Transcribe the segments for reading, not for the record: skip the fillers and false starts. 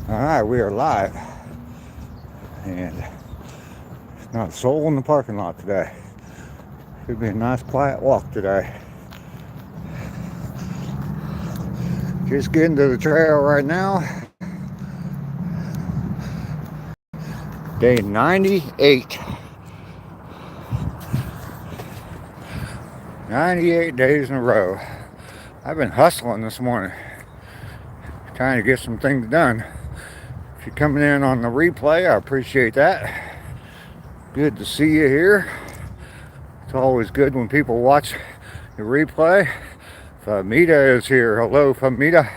Alright, we are live. And not a soul in the parking lot today. Should be a nice quiet walk today. Just getting to the trail right now. Day 98. 98 days in a row. I've been hustling this morning, trying to get some things done. If you're coming in on the replay, I appreciate that. Good to see you here. It's always good when people watch the replay. Famita is here. Hello, Famita.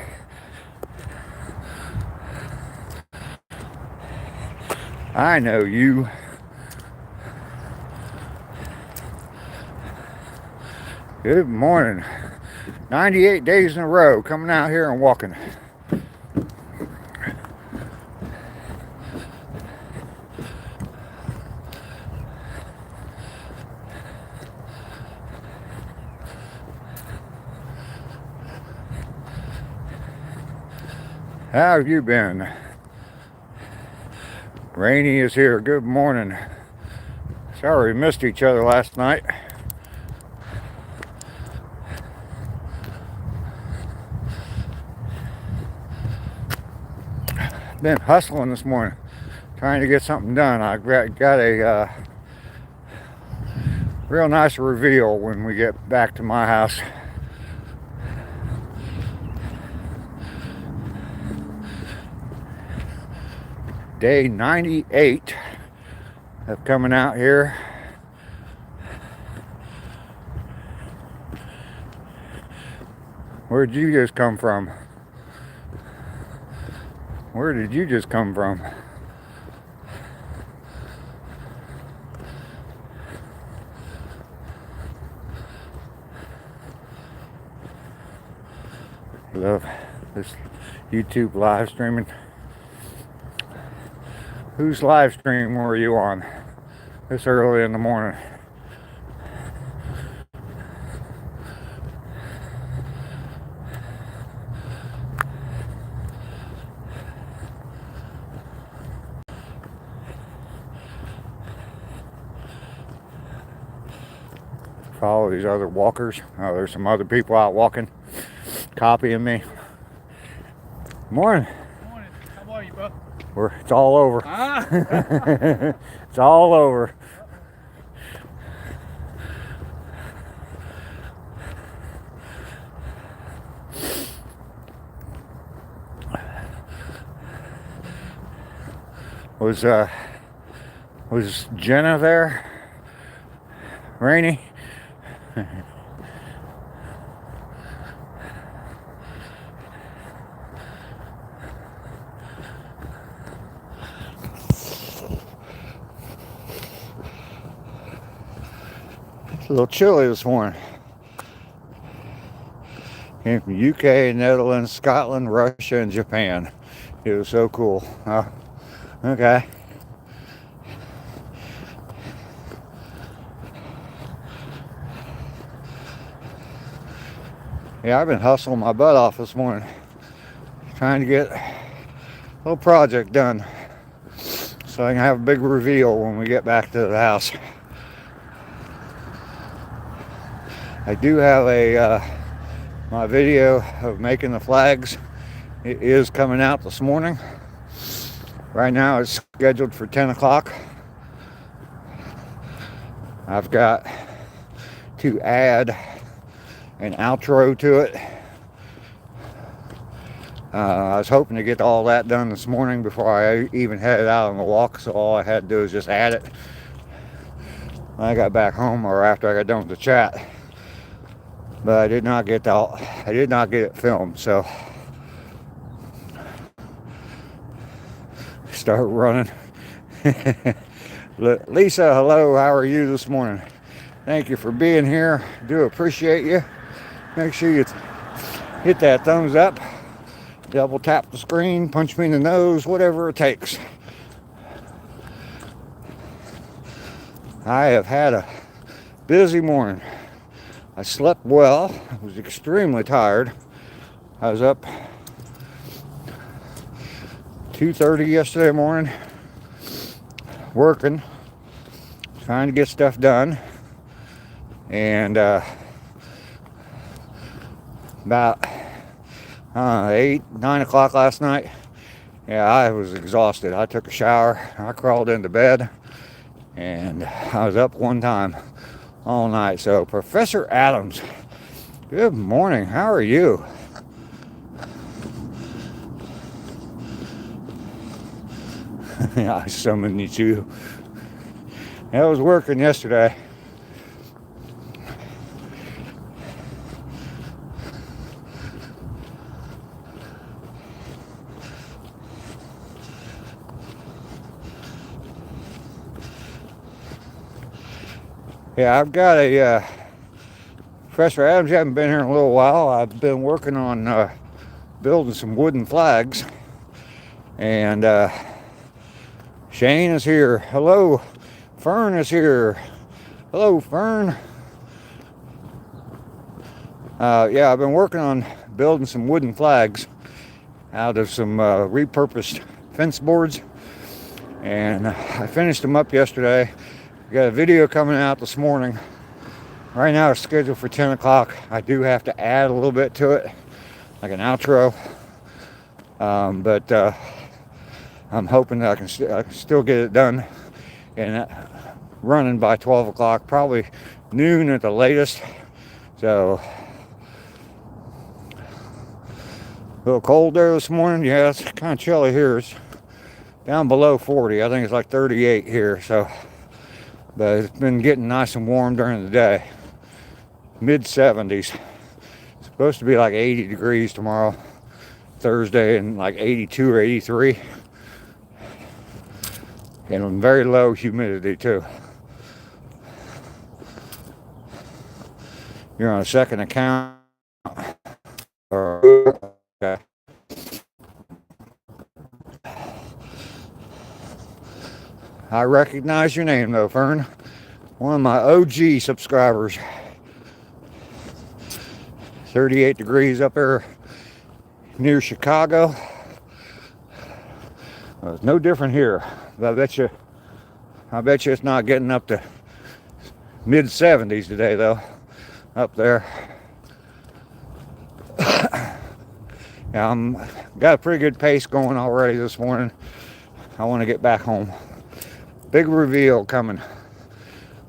I know you. Good morning. 98 days in a row coming out here and walking. How have you been? Rainy is here. Good morning. Sorry we missed each other last night. Been hustling this morning, trying to get something done. I got a real nice reveal when we get back to my house. Day 98 of coming out here. Where'd you just come from? Where did you just come from? Love this YouTube live streaming. Whose live stream were you on this early in the morning? Follow these other walkers. Oh, there's some other people out walking, copying me. Morning. Morning. How are you, bro? It's all over. It's all over. Was Jenna there? Rainy? It's a little chilly this morning. Came from UK, Netherlands, Scotland, Russia, and Japan. It was so cool. Okay. Yeah, I've been hustling my butt off this morning, trying to get a little project done so I can have a big reveal when we get back to the house. I do have my video of making the flags. It is coming out this morning. Right now it's scheduled for 10 o'clock. I've got to add an outro to it. I was hoping to get all that done this morning before I even headed out on the walk, so all I had to do is just add it when I got back home or after I got done with the chat. But I did not get it filmed, so start running. Lisa, hello, how are you this morning? Thank you for being here. Do appreciate you. Make sure you hit that thumbs up, double tap the screen, punch me in the nose, whatever it takes. I have had a busy morning. I slept well. I was extremely tired. I was up 2:30 yesterday morning, working, trying to get stuff done, and about 8, 9 o'clock last night, yeah, I was exhausted. I took a shower, I crawled into bed, and I was up one time all night. So, Professor Adams, good morning. How are you? Yeah, I summoned you too. I was working yesterday. Yeah, I've got a Professor Adams. You haven't been here in a little while. I've been working on building some wooden flags, and Shane is here. Hello. Fern is here. Hello, Fern. Yeah, I've been working on building some wooden flags out of some repurposed fence boards, and I finished them up yesterday. Got a video coming out this morning. Right now it's scheduled for 10 o'clock. I do have to add a little bit to it, like an outro, but I'm hoping that I can still get it done and running by 12 o'clock, probably noon at the latest. So, a little cold there this morning. Yeah, it's kind of chilly here. It's down below 40. I think it's like 38 here. So, but it's been getting nice and warm during the day. Mid 70s. It's supposed to be like 80 degrees tomorrow, Thursday, and like 82 or 83. And very low humidity too. You're on a second account. Okay. I recognize your name though, Fern. One of my OG subscribers. 38 degrees up there near Chicago. Well, it's no different here. But I bet you it's not getting up to mid 70s today though. Up there. Yeah, got a pretty good pace going already this morning. I want to get back home. Big reveal coming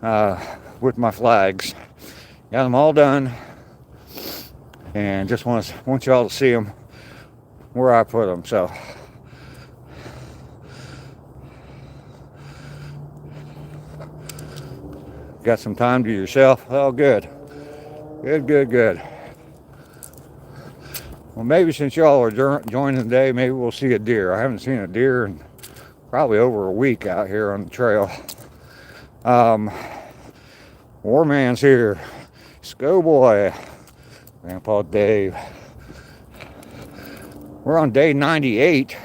with my flags. Got them all done, and just want y'all to see them where I put them. So, got some time to yourself. Oh, good. Good. Well, maybe since y'all are joining today, maybe we'll see a deer. I haven't seen a deer in probably over a week out here on the trail. Warman's here. Sco boy. Grandpa Dave. We're on day 98.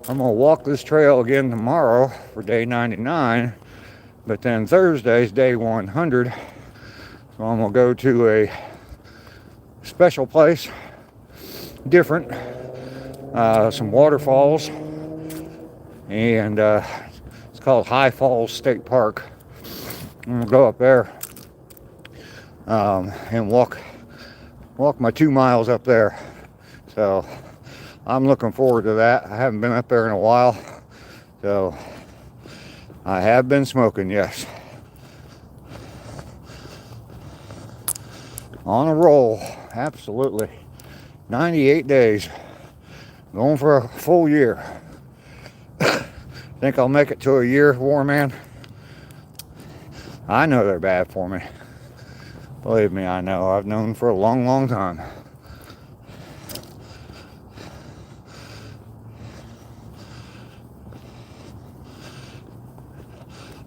I'm going to walk this trail again tomorrow for day 99. But then Thursday's day 100. So I'm going to go to a special place. Different. Some waterfalls. And it's called High Falls State Park. I'm going to go up there and walk my 2 miles up there. So I'm looking forward to that. I haven't been up there in a while. So I have been smoking, yes. On a roll, absolutely. 98 days. Going for a full year. Think I'll make it to a year, Warman? I know they're bad for me. Believe me, I know. I've known for a long time.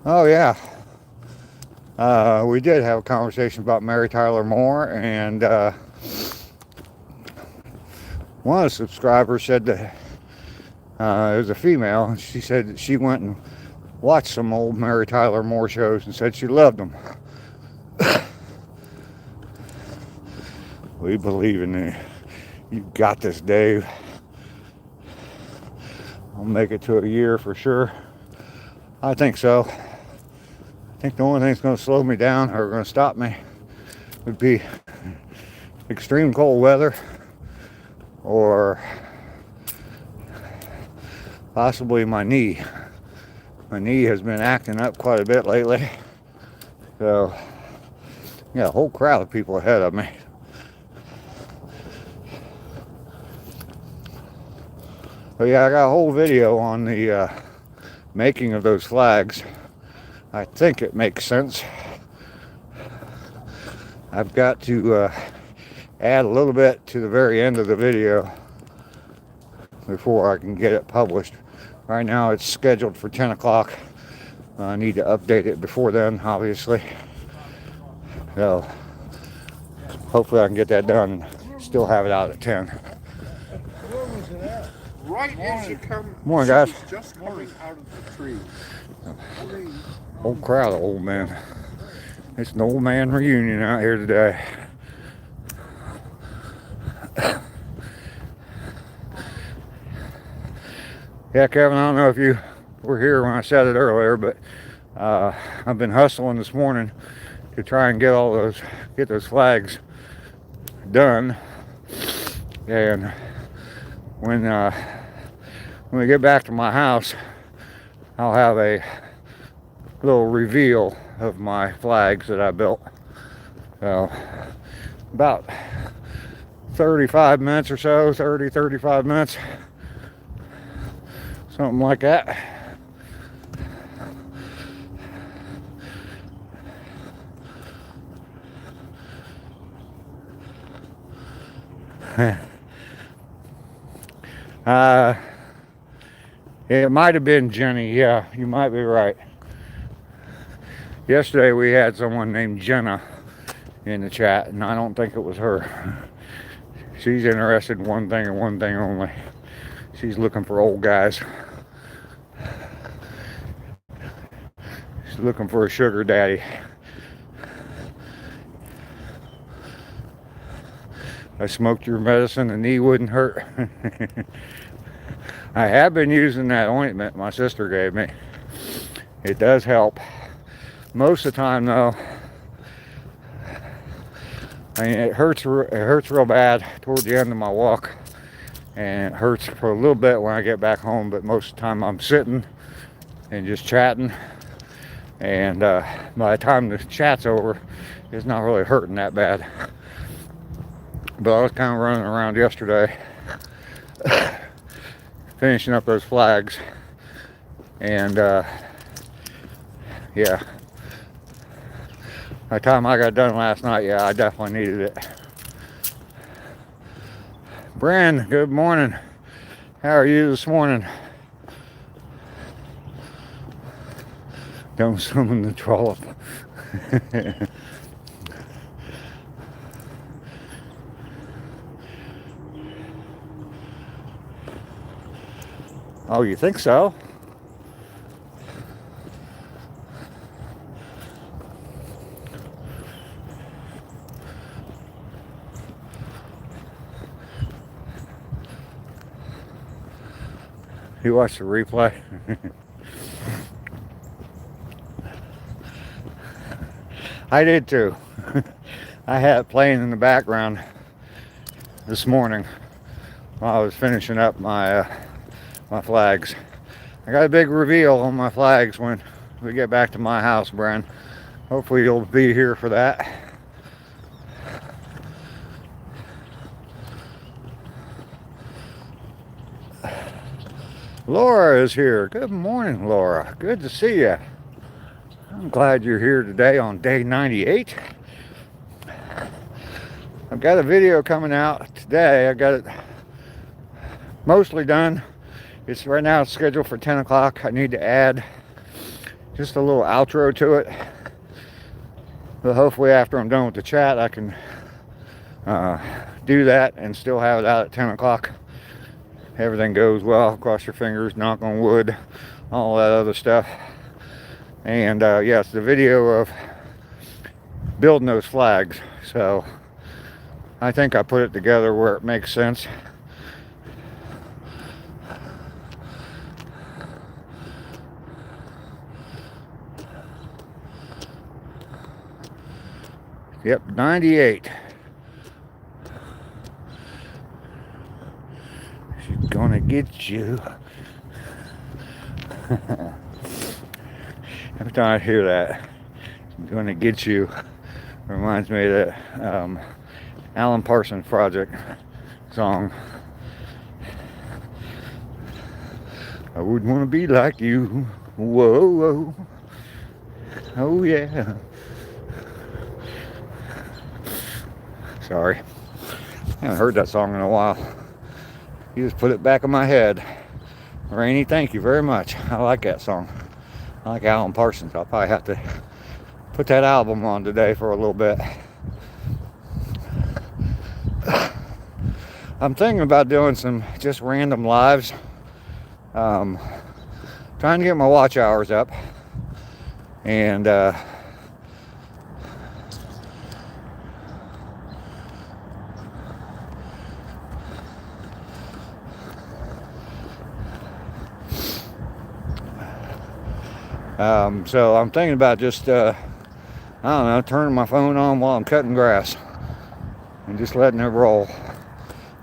Oh, yeah. We did have a conversation about Mary Tyler Moore, and one of the subscribers said that it was a female, and she said that she went and watched some old Mary Tyler Moore shows and said she loved them. We believe in you. You got this, Dave. I'll make it to a year for sure. I think so. I think the only thing that's going to slow me down or going to stop me would be extreme cold weather or possibly my knee. My knee has been acting up quite a bit lately. So, yeah, a whole crowd of people ahead of me. But yeah, I got a whole video on the making of those flags. I think it makes sense. I've got to add a little bit to the very end of the video before I can get it published. Right now it's scheduled for 10 o'clock. I need to update it before then, obviously. So hopefully I can get that done and still have it out at 10. Where was it at? Right as you come. Morning, guys. Just coming out of the tree. Whole crowd of old men. It's an old man reunion out here today. Yeah, Kevin, I don't know if you were here when I said it earlier, but I've been hustling this morning to try and get those flags done. And when we get back to my house, I'll have a little reveal of my flags that I built. So about 35 minutes or so, 35 minutes, something like that. It might have been Jenny. Yeah, you might be right. Yesterday we had someone named Jenna in the chat, and I don't think it was her. She's interested in one thing and one thing only. She's looking for old guys. She's looking for a sugar daddy. I smoked your medicine, the knee wouldn't hurt. I have been using that ointment my sister gave me. It does help. Most of the time though, I mean, it hurts real bad toward the end of my walk, and it hurts for a little bit when I get back home, but most of the time I'm sitting and just chatting, and by the time the chat's over, it's not really hurting that bad. But I was kind of running around yesterday finishing up those flags, and yeah, by the time I got done last night, yeah, I definitely needed it. Bren, good morning. How are you this morning? Don't summon the trollop. Oh, you think so? You watched the replay? I did too. I had it playing in the background this morning while I was finishing up my my flags. I got a big reveal on my flags when we get back to my house, Brian. Hopefully you'll be here for that. Laura is here. Good morning, Laura. Good to see you. I'm glad you're here today on day 98. I've got a video coming out today. I got it mostly done. It's right now it's scheduled for 10 o'clock. I need to add just a little outro to it. But hopefully after I'm done with the chat, I can do that and still have it out at 10 o'clock. Everything goes well. Cross your fingers, knock on wood, all that other stuff. And yes, the video of building those flags. So I think I put it together where it makes sense. Yep, 98. She's gonna get you. Every time I hear that, she's gonna get you, reminds me of that Alan Parsons Project song. I wouldn't want to be like you. Whoa, whoa. Oh, yeah. Sorry. I haven't heard that song in a while. You just put it back in my head. Rainy, thank you very much. I like that song. I like Alan Parsons. I'll probably have to put that album on today for a little bit. I'm thinking about doing some just random lives. Trying to get my watch hours up. And so I'm thinking about just, I don't know, turning my phone on while I'm cutting grass and just letting it roll.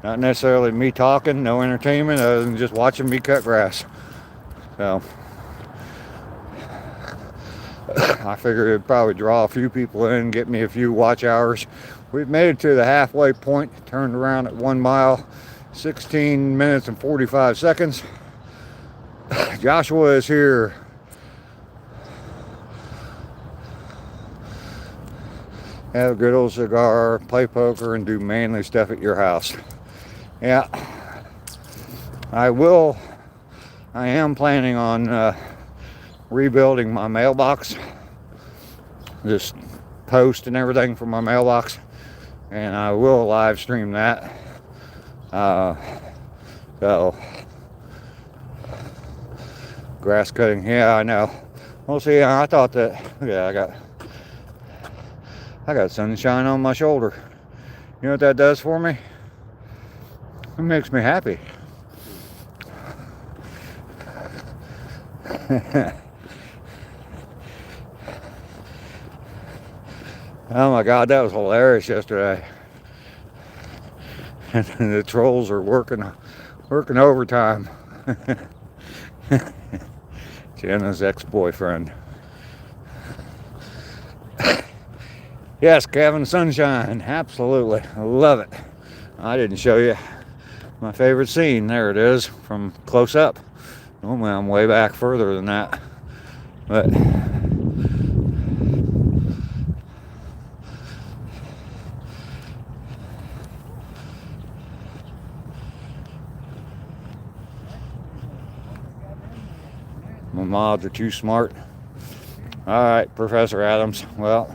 Not necessarily me talking, no entertainment other than just watching me cut grass. So I figured it'd probably draw a few people in, get me a few watch hours. We've made it to the halfway point, turned around at 1 mile, 16 minutes and 45 seconds. Joshua is here. Have a good old cigar, play poker, and do manly stuff at your house. Yeah, I am planning on rebuilding my mailbox. Just post and everything for my mailbox. And I will live stream that. So, grass cutting, yeah, I know. Well, see, I thought that, yeah, I got sunshine on my shoulder. You know what that does for me? It makes me happy. Oh my God, that was hilarious yesterday. And the trolls are working overtime. Jenna's ex-boyfriend. Yes, Kevin, sunshine, absolutely, I love it. I didn't show you my favorite scene. There it is from close up. Normally I'm way back further than that, but my mods are too smart. All right, Professor Adams. Well,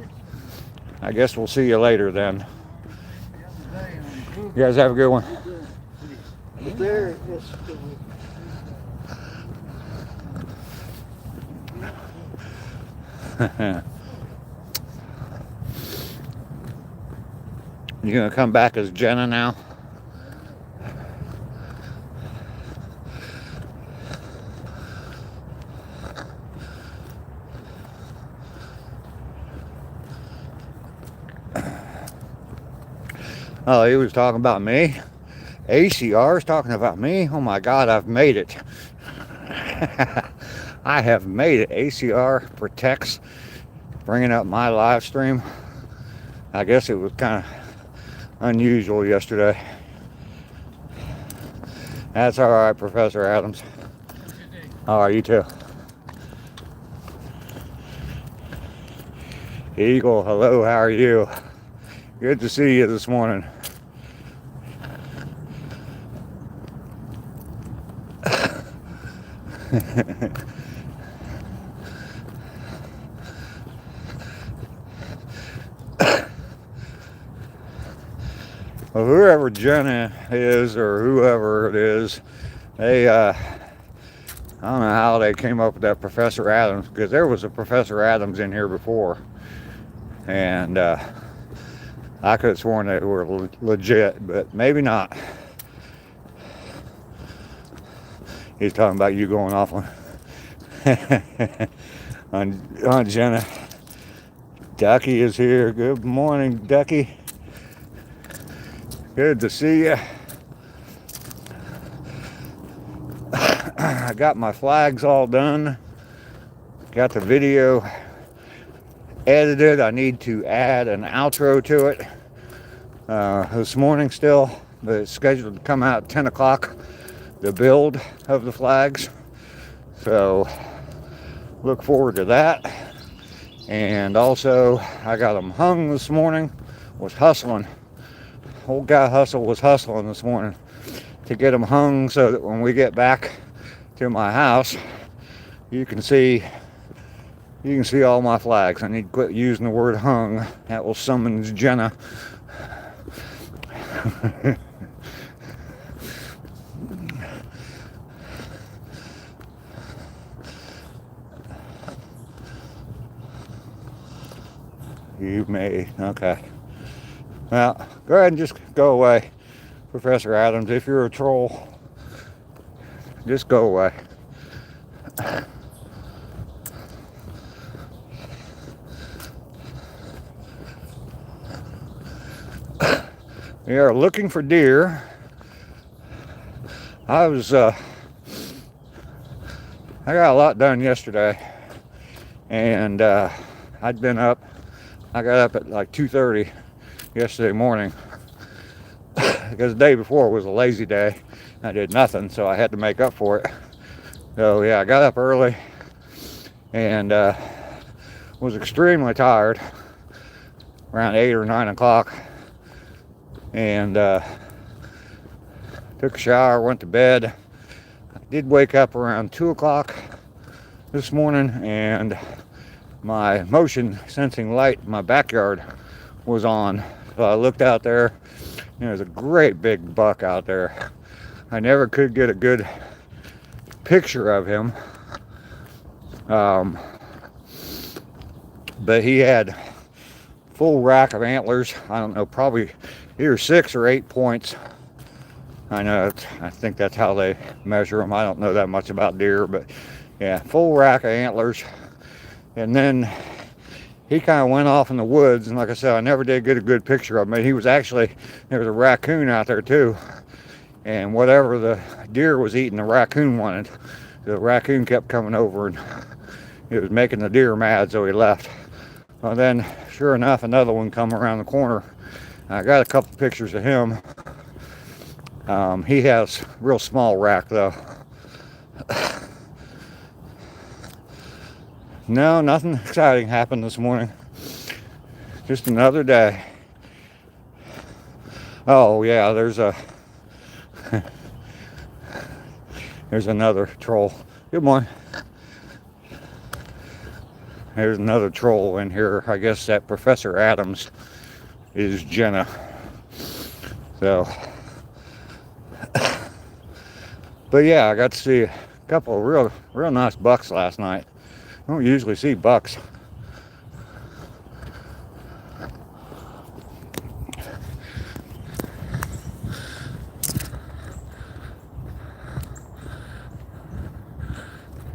I guess we'll see you later then. You guys have a good one. There, You gonna come back as Jenna now? Oh, he was talking about me? ACR is talking about me? Oh my God, I've made it. I have made it. ACR protects bringing up my live stream. I guess it was kind of unusual yesterday. That's all right, Professor Adams. All right, you too. Eagle, hello, how are you? Good to see you this morning. Well, whoever Jenna is or whoever it is, they, I don't know how they came up with that Professor Adams, because there was a Professor Adams in here before. And I could have sworn they were legit, but maybe not. He's talking about you going off on Jenna Ducky is here. Good morning, Ducky. Good to see you. I got my flags all done. Got the video edited. I need to add an outro to it this morning still, but it's scheduled to come out at 10 o'clock, the build of the flags. So look forward to that. And also, I got them hung this morning. Was hustling. Old guy Hustle was hustling this morning to get them hung so that when we get back to my house, you can see all my flags. I need to quit using the word hung. That will summon Jenna. You may, okay. Well, go ahead and just go away, Professor Adams. If you're a troll, just go away. We are looking for deer. I got a lot done yesterday, and I'd been up. I got up at like 2:30 yesterday morning because the day before was a lazy day. I did nothing, so I had to make up for it. So yeah, I got up early and was extremely tired around 8 or 9 o'clock, and took a shower, went to bed. I did wake up around 2 o'clock this morning, and my motion sensing light in my backyard was on. So I looked out there, and there's a great big buck out there. I never could get a good picture of him, but he had full rack of antlers. I don't know, probably either 6 or 8 points. I think that's how they measure them. I don't know that much about deer, but yeah, full rack of antlers. And then he kind of went off in the woods, and like I said, I never did get a good picture of him. There was a raccoon out there too, and whatever the deer was eating, the raccoon wanted. The raccoon kept coming over, and it was making the deer mad, so he left. Well, then, sure enough, another one come around the corner. I got a couple pictures of him. He has real small rack though. No, nothing exciting happened this morning. Just another day. Oh yeah, there's another troll. Good morning. There's another troll in here. I guess that Professor Adams is Jenna. So, but yeah, I got to see a couple of real nice bucks last night. I don't usually see bucks.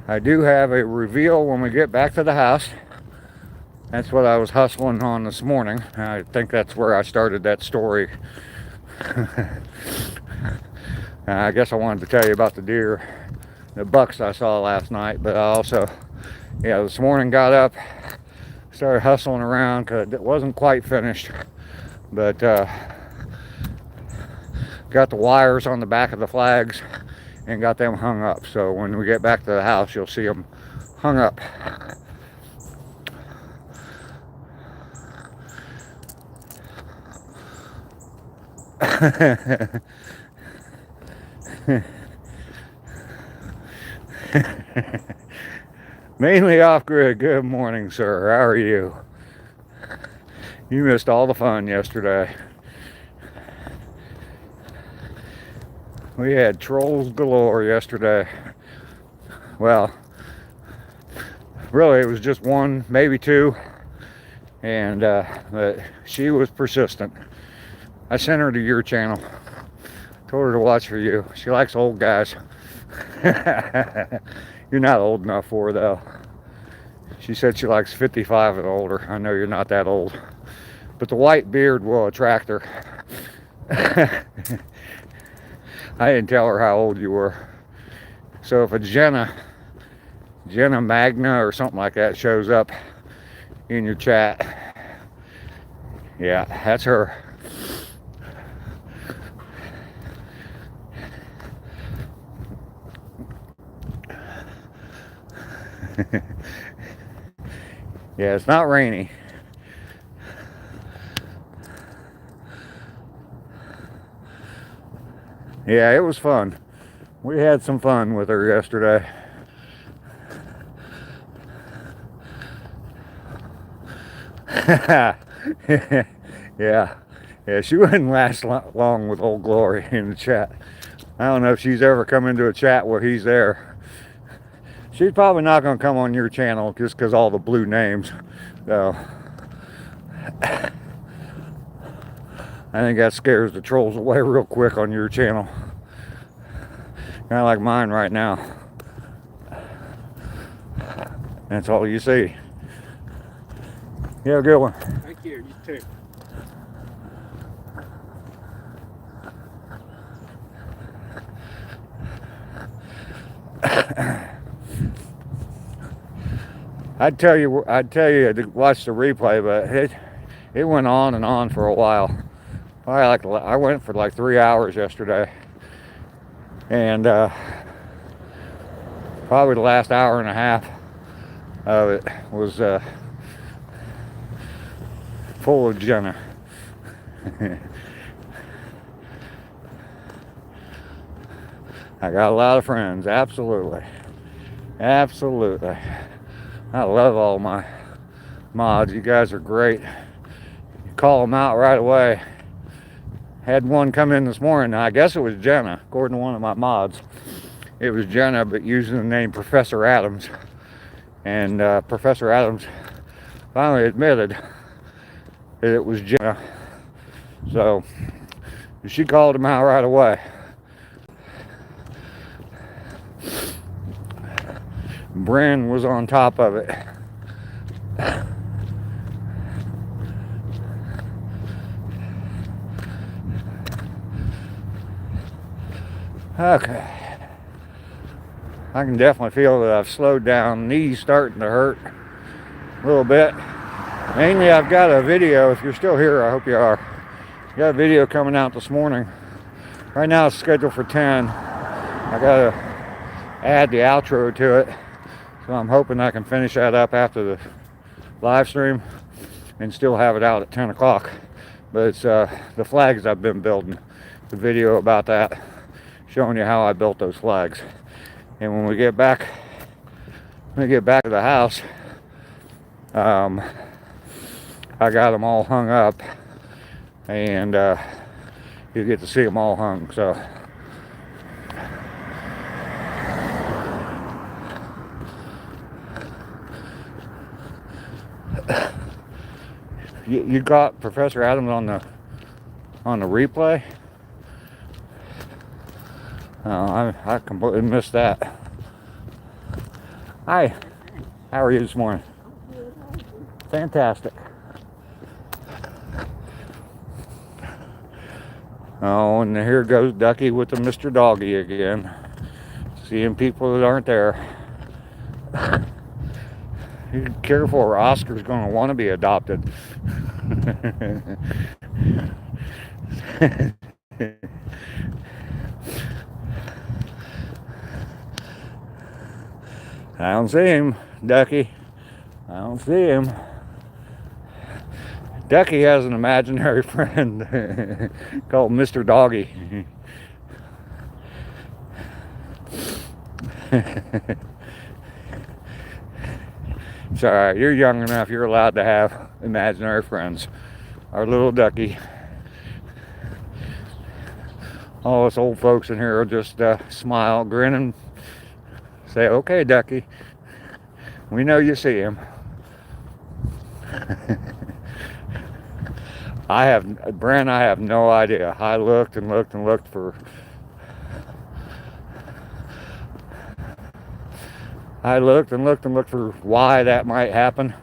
I do have a reveal when we get back to the house. That's what I was hustling on this morning. I think that's where I started that story. I guess I wanted to tell you about the bucks I saw last night, but I also, yeah, this morning got up, started hustling around because it wasn't quite finished, but got the wires on the back of the flags and got them hung up. So when we get back to the house, you'll see them hung up. Mainly off grid. Good morning, sir. How are you? You missed all the fun yesterday. We had trolls galore yesterday. Well, really it was just one, maybe two, and but she was persistent. I sent her to your channel, told her to watch for you. She likes old guys. You're not old enough for her though. She said she likes 55 and older. I know you're not that old, but the white beard will attract her. I didn't tell her how old you were. So if a Jenna Magna or something like that shows up in your chat, yeah, that's her. Yeah, it's not rainy. Yeah, it was fun. We had some fun with her yesterday. Yeah, she wouldn't last long with Old Glory in the chat. I don't know if she's ever come into a chat where he's there. She's probably not going to come on your channel just because all the blue names. So I think that scares the trolls away real quick on your channel. Kind of like mine right now. That's all you see. Yeah, good one. Thank you. You too. I'd tell you to watch the replay, but it went on and on for a while. I went for like 3 hours yesterday, and probably the last hour and a half of it was full of Jenna. I got a lot of friends, absolutely. I love all my mods. You guys are great. You call them out right away. Had one come in this morning. I guess it was Jenna, according to one of my mods. It was Jenna, but using the name Professor Adams. And Professor Adams finally admitted that it was Jenna. So she called him out right away. Bren was on top of it. Okay. I can definitely feel that I've slowed down. Knees starting to hurt a little bit. Mainly I've got a video, if you're still here, I hope you are. Got a video coming out this morning. Right now it's scheduled for 10. I gotta add the outro to it. So I'm hoping I can finish that up after the live stream and still have it out at 10 o'clock. But it's the flags I've been building. The video about that, showing you how I built those flags. And when we get back to the house, I got them all hung up, and you get to see them all hung. So you got Professor Adams on the replay? Oh, I completely missed that. Hi, how are you this morning? Fantastic. Oh, and here goes Ducky with the Mr. Doggy again. Seeing people that aren't there. Be careful or Oscar's going to want to be adopted. I don't see him, Ducky. I don't see him. Ducky has an imaginary friend called Mr. Doggy. It's alright, you're young enough, you're allowed to have imaginary friends. Our little Ducky. All us old folks in here will just smile, grin, and say, okay, Ducky, we know you see him. I have no idea. I looked and looked and looked for I looked and looked and looked for why that might happen.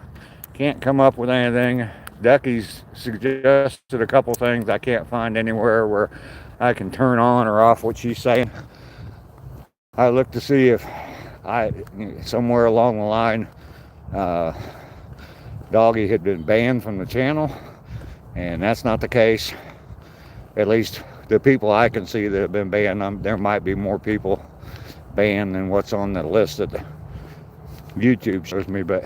Can't come up with anything. Ducky's suggested a couple things. I can't find anywhere where I can turn on or off what she's saying. I looked to see if somewhere along the line, Doggy had been banned from the channel, and that's not the case. At least the people I can see that have been banned. There might be more people banned than what's on the list that YouTube shows me, but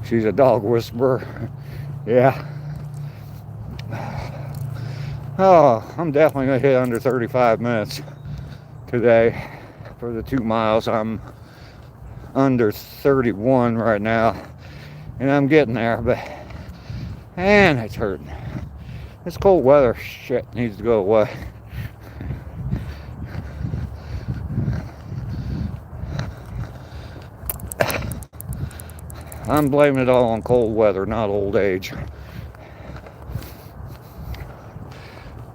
she's a dog whisperer. Yeah. Oh, I'm definitely gonna hit under 35 minutes today for the 2 miles. I'm under 31 right now, and I'm getting there, but man, it's hurting. This cold weather shit needs to go away. I'm blaming it all on cold weather, not old age.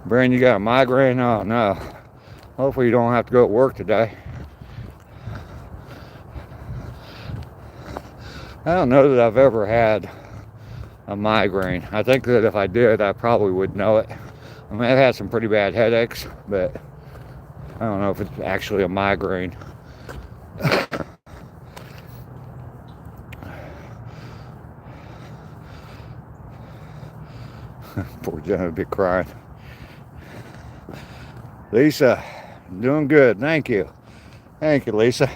Brandon, you got a migraine? Oh no. Hopefully you don't have to go to work today. I don't know that I've ever had a migraine. I think that if I did, I probably would know it. I mean, I've had some pretty bad headaches, but I don't know if it's actually a migraine. Poor Jenna would be crying. Lisa, doing good. Thank you. Thank you, Lisa.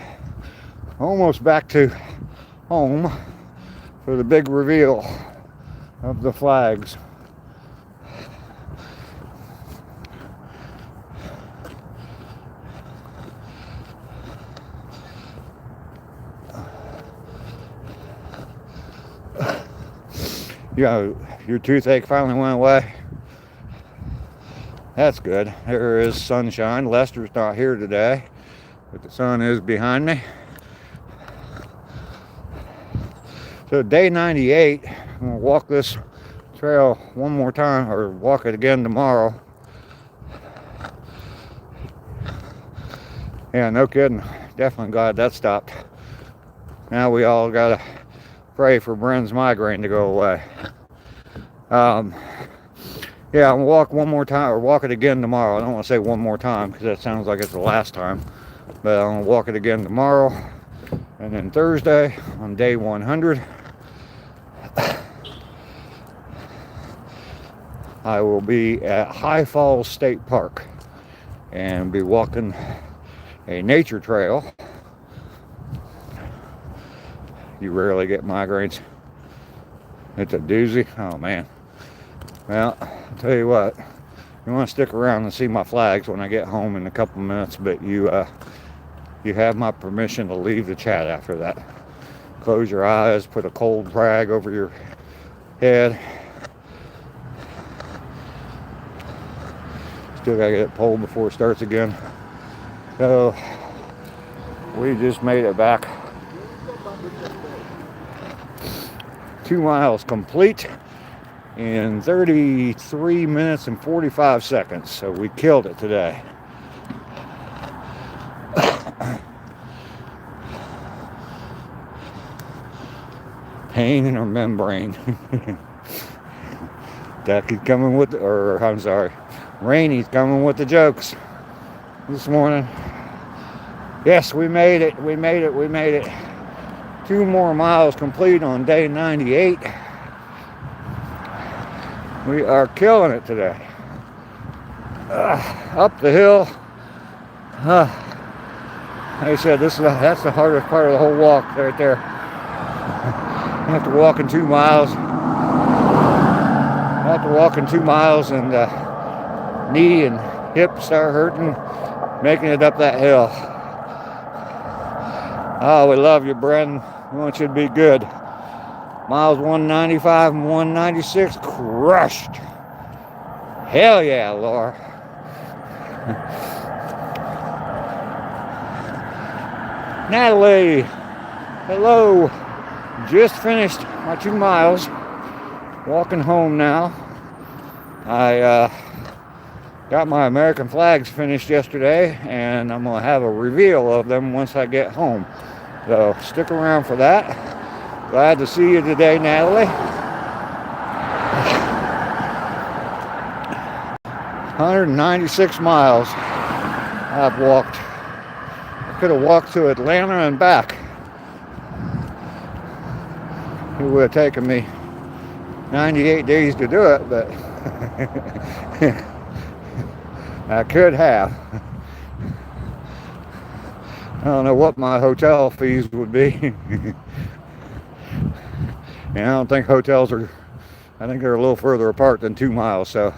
Almost back to home for the big reveal of the flags. Your toothache finally went away. That's good. There is sunshine. Lester's not here today, but the sun is behind me. So day 98, I'm gonna walk this trail one more time, or walk it again tomorrow. Yeah, no kidding. Definitely glad that stopped. Now we all gotta pray for Bren's migraine to go away. Yeah, I'm gonna walk one more time, or walk it again tomorrow. I don't want to say one more time because that sounds like it's the last time, but I'm gonna walk it again tomorrow, and then Thursday on day 100 I will be at High Falls State Park and be walking a nature trail. You rarely get migraines. It's a doozy. Oh man. Well, I'll tell you what, you want to stick around and see my flags when I get home in a couple minutes, but you have my permission to leave the chat after that. Close your eyes, put a cold rag over your head. Still gotta get it pulled before it starts again. So we just made it back. 2 miles complete in 33 minutes and 45 seconds. So we killed it today. Pain in our membrane. Ducky's coming with, Rainy's coming with the jokes this morning. Yes, we made it. We made it. We made it. 2 more miles complete on day 98. We are killing it today. Up the hill. Like I said, that's the hardest part of the whole walk right there. After walking 2 miles, and knee and hip start hurting, making it up that hill. Oh, we love you, Brendan. We want you to be good. Miles 195 and 196 crushed. Hell yeah, Laura. Natalie, hello. Just finished my 2 miles. Walking home now. I Got my American flags finished yesterday, and I'm gonna have a reveal of them once I get home. So stick around for that. Glad to see you today, Natalie. 196 miles I've walked. I could have walked to Atlanta and back. It would have taken me 98 days to do it, but I could have. I don't know what my hotel fees would be. And I don't think hotels are, I think they're a little further apart than 2 miles, so.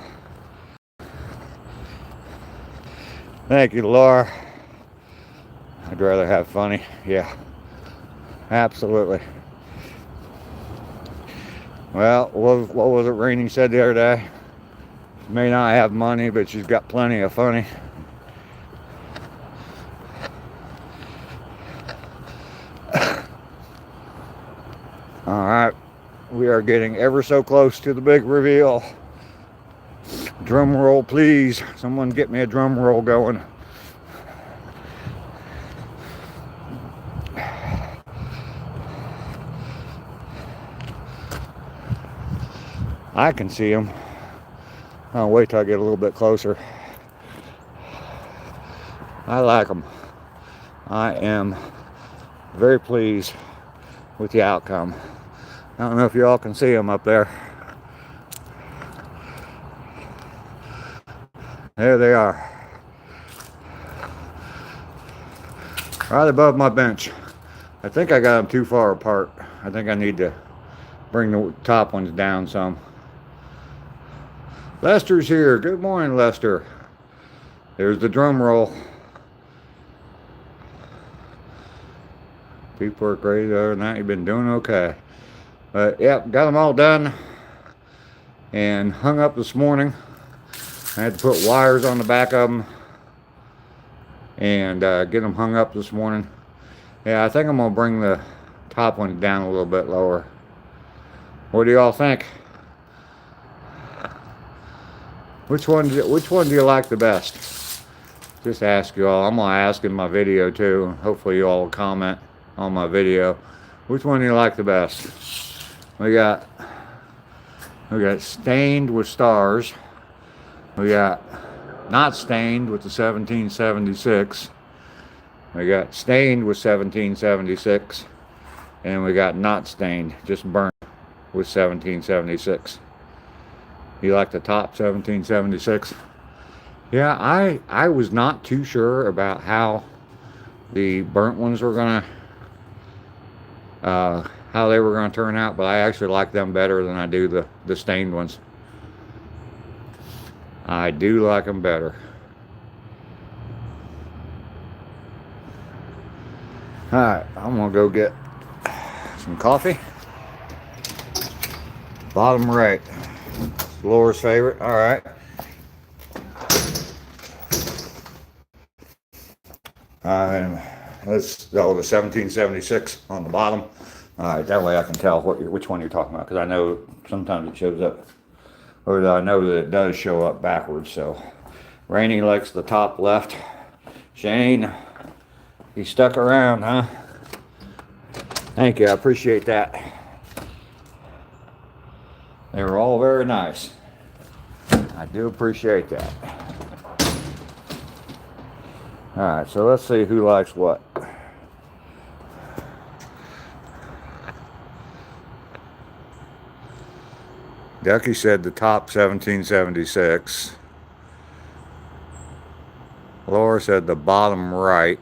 Thank you, Laura. I'd rather have funny. Yeah, absolutely. Well, what was it Rainey said the other day? She may not have money, but she's got plenty of funny. All right, we are getting ever so close to the big reveal. Drum roll, please. Someone get me a drum roll going. I can see them. I'll wait till I get a little bit closer. I like them. I am very pleased with the outcome. I don't know if you all can see them up there. There they are. Right above my bench. I think I got them too far apart. I think I need to bring the top ones down some. Lester's here. Good morning, Lester. There's the drum roll. People are crazy. Other than that, you've been doing okay. But yep, got them all done and hung up this morning. I had to put wires on the back of them and get them hung up this morning. Yeah, I think I'm gonna bring the top one down a little bit lower. What do y'all think? Which one do you like the best? Just ask you all. I'm gonna ask in my video too. Hopefully you all will comment on my video. Which one do you like the best? We got stained with stars. We got not stained with the 1776. We got stained with 1776. And we got not stained, just burnt with 1776. You like the top 1776? Yeah, I was not too sure about how the burnt ones were gonna how they were gonna turn out, but I actually like them better than I do the stained ones. I do like them better. Alright, I'm gonna go get some coffee. Bottom right. Laura's favorite. Alright. Let's go the 1776 on the bottom. Alright, that way I can tell which one you're talking about, because I know sometimes it shows up, or I know that it does show up backwards. So Rainey likes the top left. Shane, he stuck around, huh? Thank you, I appreciate that. They were all very nice. I do appreciate that. Alright, so let's see who likes what. Ducky said the top 1776. Laura said the bottom right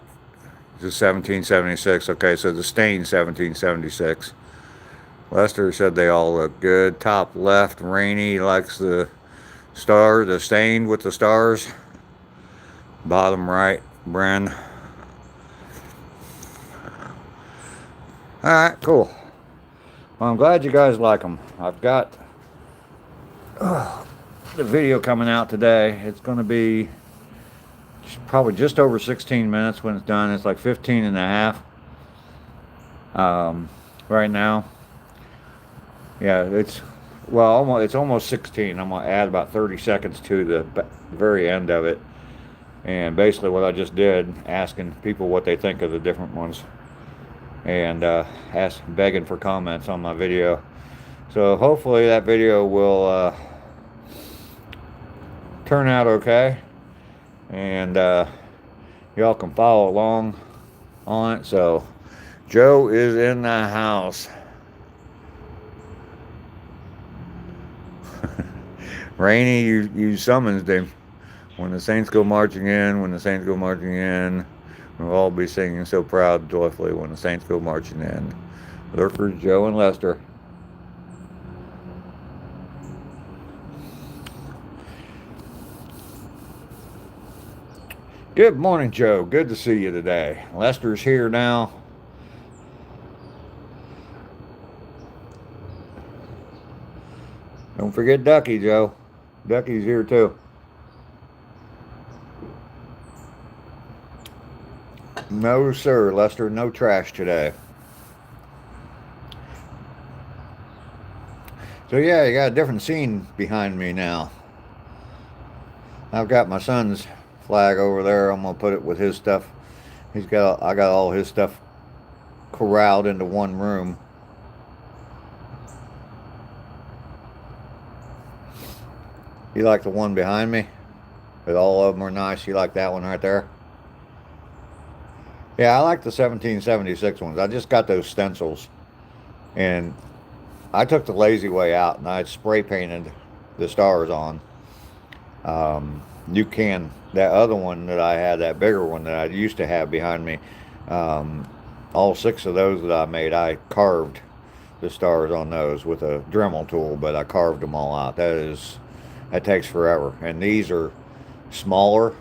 is 1776. Okay, so the stained 1776. Lester said they all look good. Top left, Rainey likes the star, the stained with the stars. Bottom right, Bren. Alright, cool. Well, I'm glad you guys like them. I've got the video coming out today. It's going to be probably just over 16 minutes when it's done. It's like 15 and a half right now. Yeah, it's Well, almost, it's almost 16. I'm going to add about 30 seconds to the very end of it. And basically what I just did, asking people what they think of the different ones. And begging for comments on my video. So hopefully that video will turn out okay. And y'all can follow along on it. So Joe is in the house. Rainy, you summoned him. When the saints go marching in, when the saints go marching in, we'll all be singing so proud, joyfully, when the saints go marching in. Lurkers, Joe, and Lester. Good morning, Joe. Good to see you today. Lester's here now. Don't forget Ducky, Joe. Ducky's here too. No, sir, Lester. No trash today. So yeah, you got a different scene behind me now. I've got my son's flag over there. I'm gonna put it with his stuff. I got all his stuff corralled into one room. You like the one behind me? But all of them are nice. You like that one right there? Yeah, I like the 1776 ones. I just got those stencils. And I took the lazy way out and I spray painted the stars on. You can. That other one that I had, that bigger one that I used to have behind me, all 6 of those that I made, I carved the stars on those with a Dremel tool, but I carved them all out. That takes forever. And these are smaller.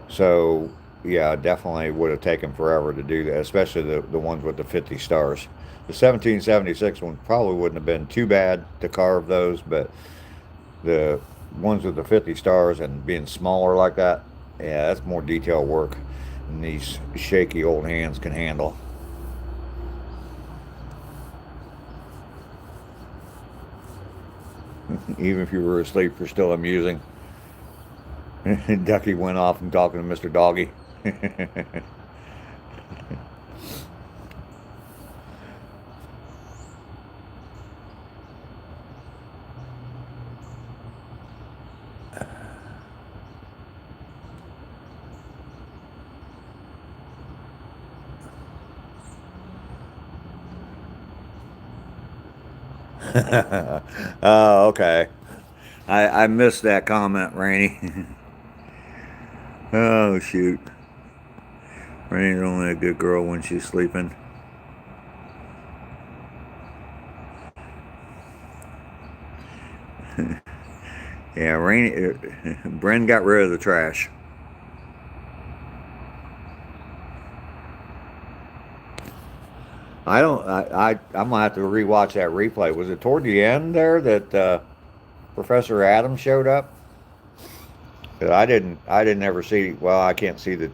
So, yeah, definitely would have taken forever to do that, especially the ones with the 50 stars. The 1776 one probably wouldn't have been too bad to carve those, but the ones with the 50 stars and being smaller like that, yeah, that's more detailed work than these shaky old hands can handle. Even if you were asleep, you're still amusing. Ducky went off and talking to Mr. Doggy. Oh, okay. I missed that comment, Rainey. Oh, shoot. Rainey's only a good girl when she's sleeping. Yeah, Rainey. Bren got rid of the trash. I'm gonna have to rewatch that replay. Was it toward the end there that Professor Adams showed up? 'Cause I didn't ever see. Well, you can't see the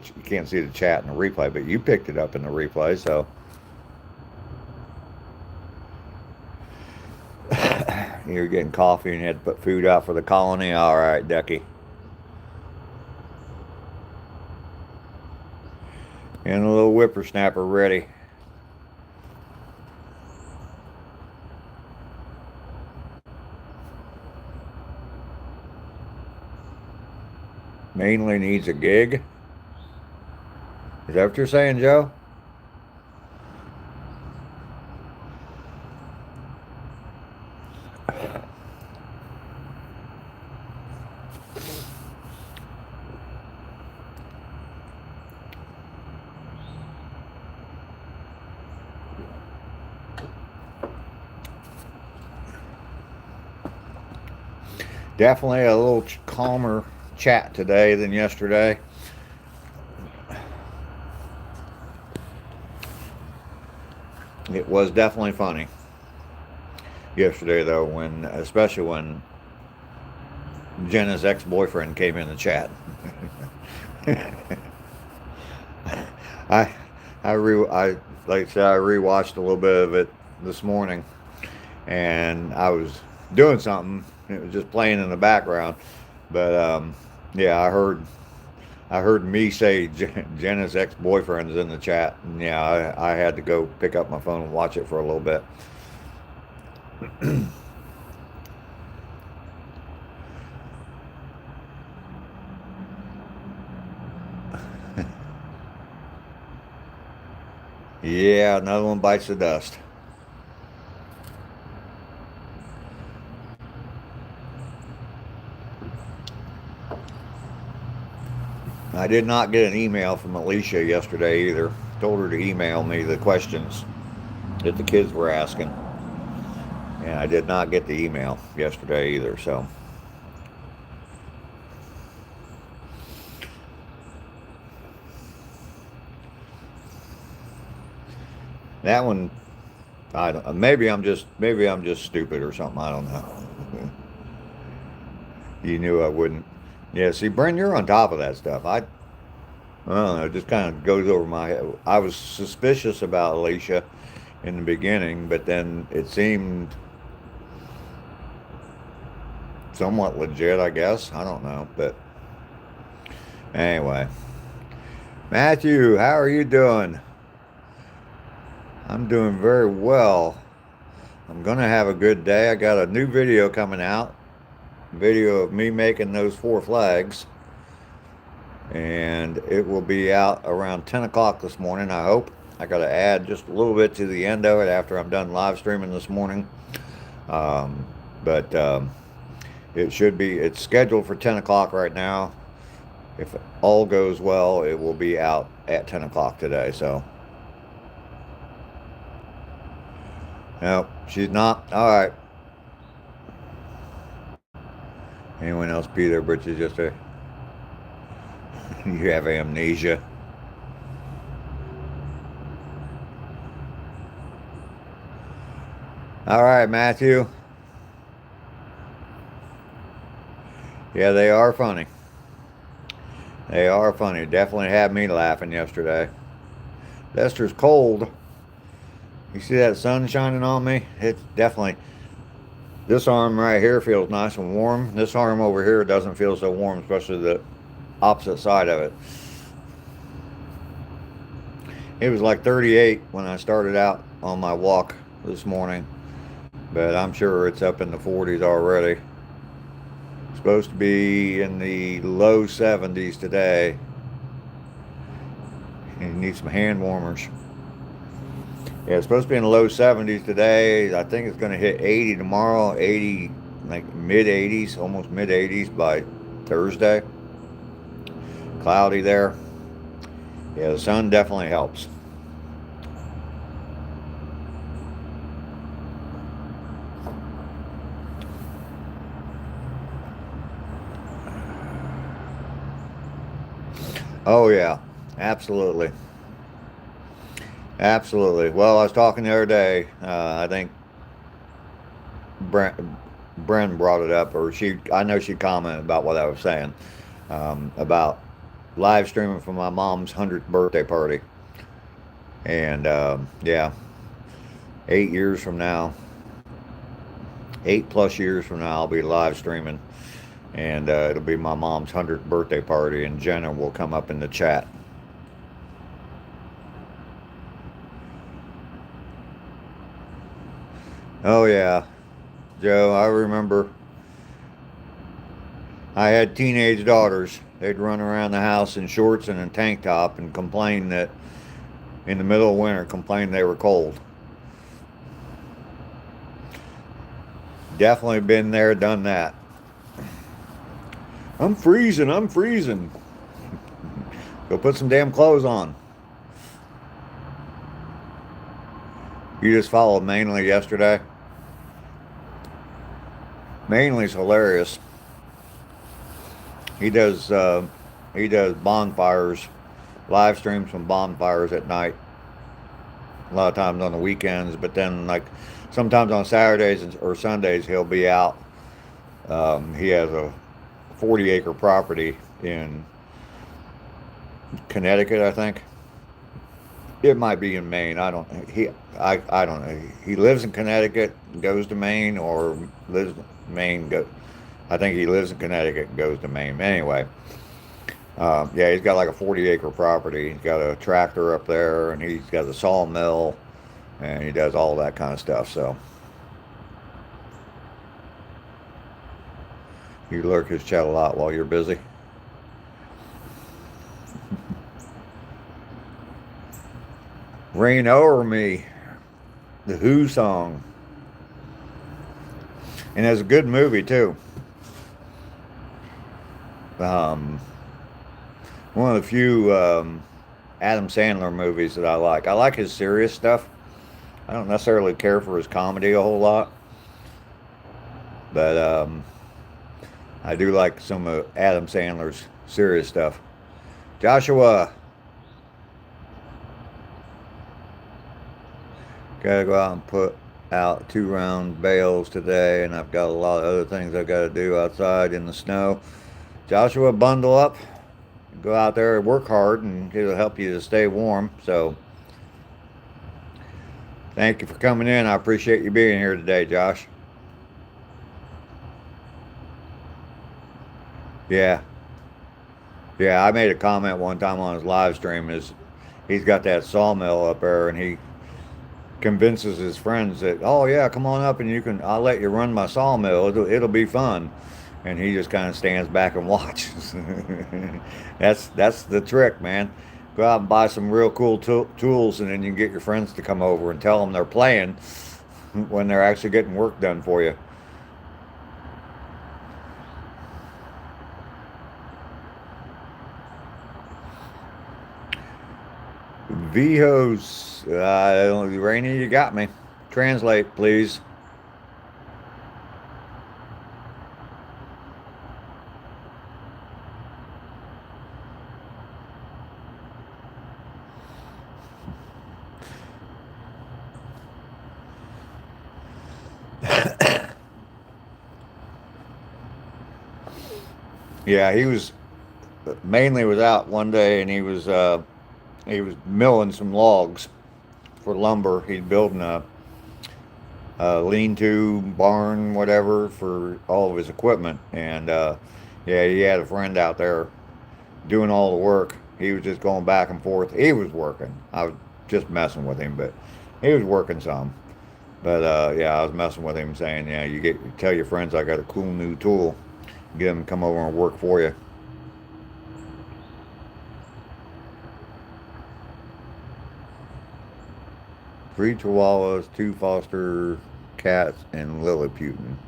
chat in the replay, but you picked it up in the replay, so. You're getting coffee and you had to put food out for the colony. All right, Ducky. And a little whippersnapper ready. Mainly needs a gig. Is that what you're saying, Joe? Definitely a little calmer chat today than yesterday. It was definitely funny yesterday, though, especially when Jenna's ex-boyfriend came in the chat. I like I said, I rewatched a little bit of it this morning, and I was doing something. It was just playing in the background. But yeah, I heard me say Jenna's ex-boyfriend's in the chat, and yeah, I had to go pick up my phone and watch it for a little bit. Yeah, another one bites the dust. I did not get an email from Alicia yesterday either. Told her to email me the questions that the kids were asking. And I did not get the email yesterday either, so. That one, I don't, maybe I'm just stupid or something. I don't know. You knew I wouldn't. Yeah, see, Brent, you're on top of that stuff. I don't know. It just kind of goes over my head. I was suspicious about Alicia in the beginning, but then it seemed somewhat legit, I guess. I don't know, but anyway. Matthew, how are you doing? I'm doing very well. I'm going to have a good day. I got a new video coming out. Video of me making those 4 flags. And it will be out around 10 o'clock this morning, I hope. I got to add just a little bit to the end of it after I'm done live streaming this morning. But it should be, it's scheduled for 10 o'clock right now. If all goes well, it will be out at 10 o'clock today, so. No, she's not. All right. Anyone else be there, but you just a you have amnesia. All right, Matthew. Yeah, they are funny. They are funny. Definitely had me laughing yesterday. Lester's cold. You see that sun shining on me? It's definitely, this arm right here feels nice and warm. This arm over here doesn't feel so warm, especially the opposite side of it. It was like 38 when I started out on my walk this morning, but I'm sure it's up in the 40s already. It's supposed to be in the low 70s today. You need some hand warmers. Yeah, it's supposed to be in the low 70s today. I think it's going to hit 80 tomorrow, 80, like mid 80s, almost mid 80s by Thursday. Cloudy there. Yeah, the sun definitely helps. Oh, yeah, absolutely. Absolutely. Well, I was talking the other day. I think Bren brought it up, or I know she commented about what I was saying about live streaming from my mom's 100th birthday party. And yeah, 8 years from now, 8+ years from now, I'll be live streaming. And it'll be my mom's 100th birthday party, and Jenna will come up in the chat. Oh, yeah, Joe, I remember I had teenage daughters. They'd run around the house in shorts and a tank top and complain that in the middle of winter, complain they were cold. Definitely been there, done that. I'm freezing, I'm freezing. Go put some damn clothes on. You just followed Mainly yesterday. Mainly's hilarious. He does bonfires, live streams from bonfires at night. A lot of times on the weekends, but then like sometimes on Saturdays or Sundays he'll be out. He has a 40-acre property in Connecticut, I think. It might be in Maine. I don't know. He lives in Connecticut, goes to Maine, or lives in Maine. I think he lives in Connecticut and goes to Maine. Anyway, yeah, he's got like a 40-acre property. He's got a tractor up there, and he's got a sawmill, and he does all that kind of stuff. So you lurk his chat a lot while you're busy. Rain Over Me, the Who song. And it's a good movie, too. One of the few Adam Sandler movies that I like. I like his serious stuff. I don't necessarily care for his comedy a whole lot. But I do like some of Adam Sandler's serious stuff. Joshua. Gotta go out and put out 2-round bales today, and I've got a lot of other things I've got to do outside in the snow. Joshua, bundle up, go out there and work hard, and it'll help you to stay warm. So, thank you for coming in. I appreciate you being here today, Josh. Yeah. Yeah, I made a comment one time on his live stream. He's got that sawmill up there, and he convinces his friends that, oh yeah, come on up and I'll let you run my sawmill. It'll be fun. And he just kind of stands back and watches. That's the trick, man. Go out and buy some real cool tools, and then you can get your friends to come over and tell them they're playing when they're actually getting work done for you. Vihos, Rainy, you got me. Translate, please. Yeah, he was out one day, and he was milling some logs for lumber. He's building a lean-to barn, whatever, for all of his equipment. And yeah, he had a friend out there doing all the work. He was just going back and forth. He was working. I was just messing with him, but he was working some. But yeah, I was messing with him, saying, yeah, you tell your friends I got a cool new tool. Get them to come over and work for you. Three Chihuahuas, 2 foster cats, and Lilliputian.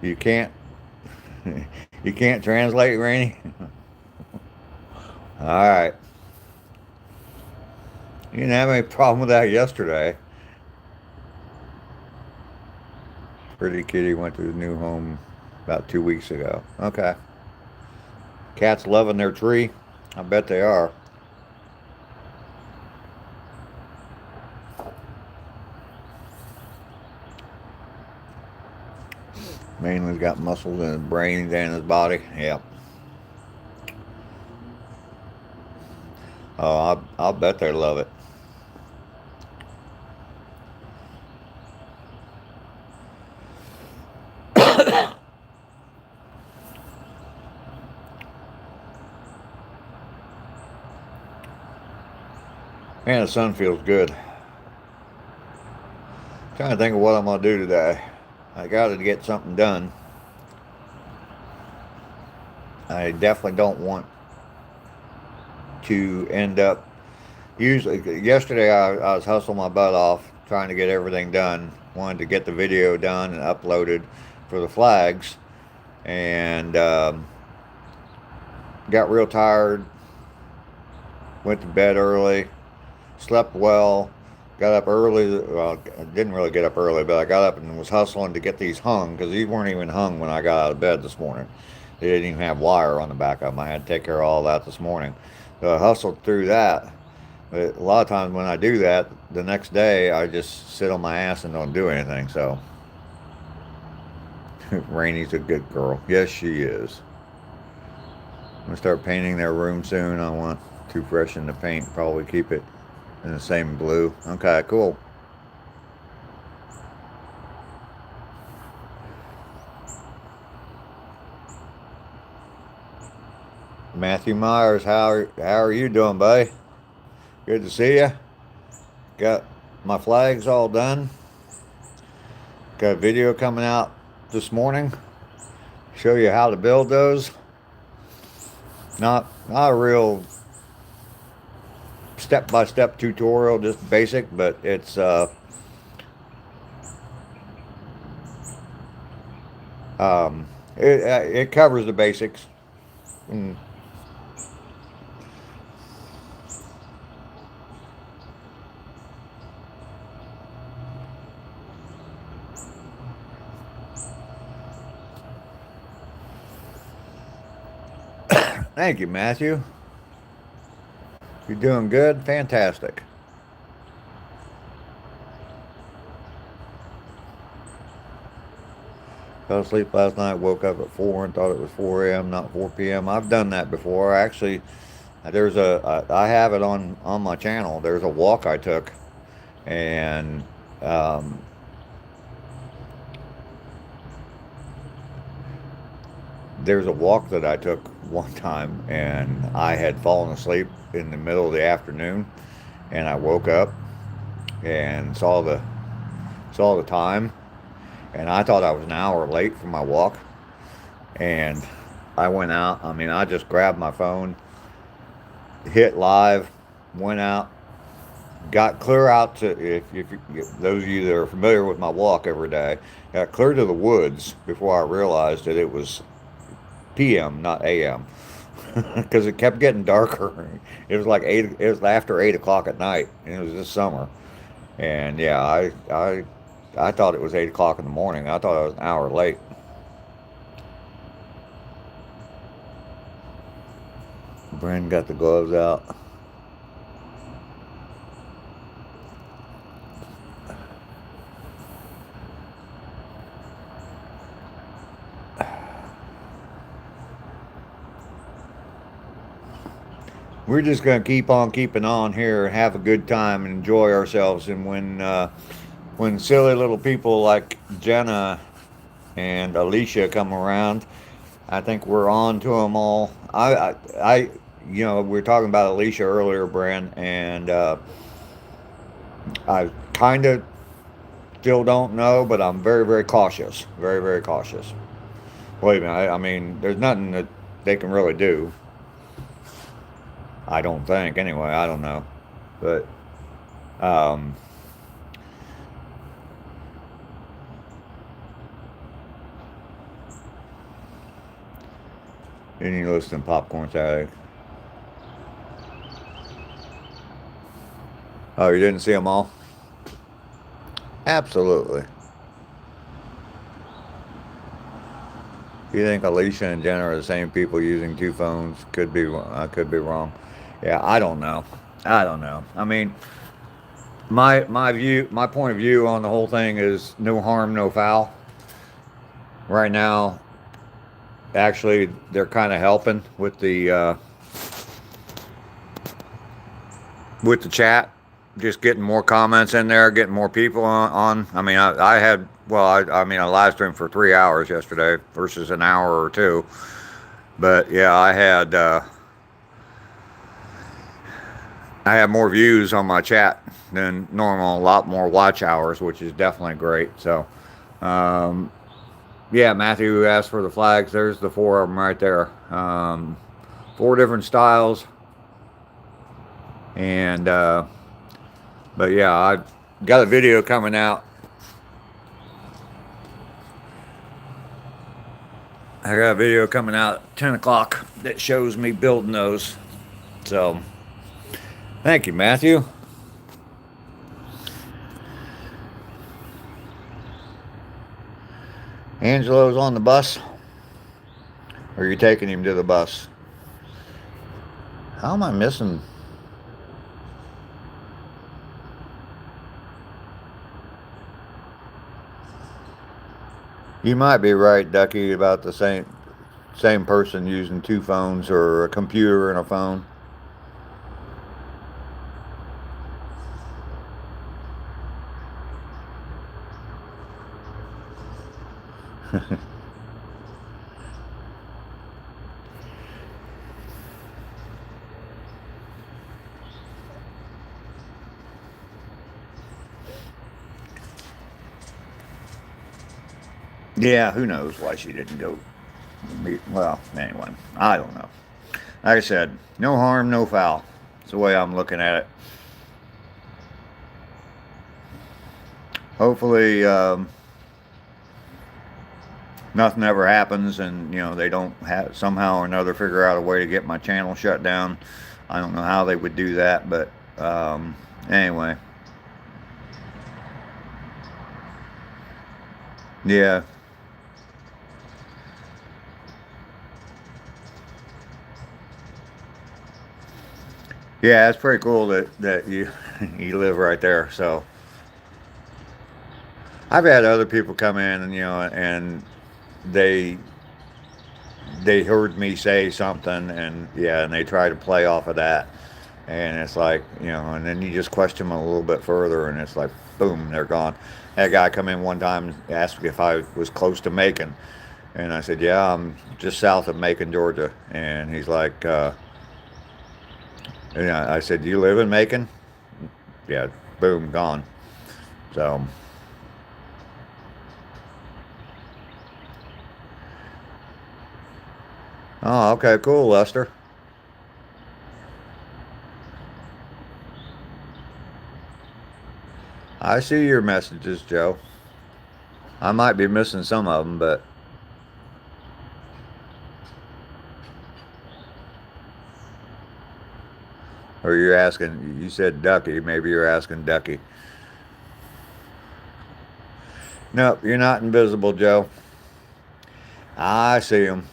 You can't you can't translate, Rainy? Alright. You didn't have any problem with that yesterday. Pretty kitty went to his new home about 2 weeks ago. Okay. Cats loving their tree? I bet they are. Mainly's got muscles in his brain and in his body. Yep. Oh, I'll bet they love it. Man, the sun feels good. Trying to think of what I'm going to do today. I got to get something done. I definitely don't want to end up... Yesterday I was hustling my butt off trying to get everything done. Wanted to get the video done and uploaded for the flags. And got real tired. Went to bed early. Slept well. Got up early. Well, I didn't really get up early, but I got up and was hustling to get these hung, because these weren't even hung when I got out of bed this morning. They didn't even have wire on the back of them. I had to take care of all that this morning. So I hustled through that. But a lot of times when I do that, the next day I just sit on my ass and don't do anything. So Rainy's a good girl. Yes, she is. I'm going to start painting their room soon. I want Too fresh in the paint. Probably keep it in the same blue. Okay, cool. Matthew Myers, how are you doing, buddy? Good to see you. Got my flags all done. Got a video coming out this morning. Show you how to build those. Not a real step-by-step tutorial, just basic, but it covers the basics. Mm. Thank you, Matthew. You're doing good? Fantastic. Fell asleep last night, woke up at 4 and thought it was 4 a.m., not 4 p.m. I've done that before. Actually, I have it on my channel. There's a walk I took, and there's a walk that I took one time, and I had fallen asleep in the middle of the afternoon, and I woke up and saw the time, and I thought I was an hour late for my walk, and I went out. I mean, I just grabbed my phone, hit live, went out, got clear out to, if those of you that are familiar with my walk every day, got clear to the woods before I realized that it was PM, not AM, because it kept getting darker. It was like 8. It was after 8 o'clock at night, and it was this summer. And yeah, I thought it was 8 o'clock in the morning. I thought I was an hour late. Brandon got the gloves out. We're just going to keep on keeping on here and have a good time and enjoy ourselves. And when silly little people like Jenna and Alicia come around, I think we're on to them all. We were talking about Alicia earlier, Brand, and I kind of still don't know, but I'm very, very cautious. Very, very cautious. Wait a minute. I mean, there's nothing that they can really do. I don't think, anyway. I don't know. But, any listening popcorn tag. Oh, you didn't see them all? Absolutely. You think Alicia and Jenna are the same people using two phones? I could be wrong. Yeah, I don't know. I mean, my point of view on the whole thing is no harm, no foul. Right now, actually, they're kind of helping with the chat, just getting more comments in there, getting more people on. I mean, I live streamed for 3 hours yesterday versus an hour or two. But yeah, I had more views on my chat than normal, a lot more watch hours, which is definitely great. So, yeah, Matthew asked for the flags. There's the 4 of them right there. 4 different styles. And, but yeah, I got a video coming out. I got a video coming out at 10 o'clock that shows me building those. So, thank you, Matthew. Angelo's on the bus? Or are you taking him to the bus? How am I missing? You might be right, Ducky, about the same person using 2 phones or a computer and a phone. Yeah, who knows why she didn't go meet. Well, anyway, I don't know. Like I said, no harm, no foul. That's the way I'm looking at it. Hopefully, nothing ever happens, and they don't have somehow or another figure out a way to get my channel shut down. I don't know how they would do that, but anyway, yeah. Yeah, it's pretty cool that you you live right there. So I've had other people come in and they they heard me say something, and yeah, and they try to play off of that, and it's like, and then you just question them a little bit further, and it's like boom, they're gone. That guy come in one time and asked me if I was close to Macon, and I said, yeah, I'm just south of Macon, Georgia. And he's like, I said, do you live in Macon? Yeah, boom, gone. So oh, okay, cool, Lester. I see your messages, Joe. I might be missing some of them, but or you're asking, you said Ducky, maybe you're asking Ducky. Nope, you're not invisible, Joe. I see him.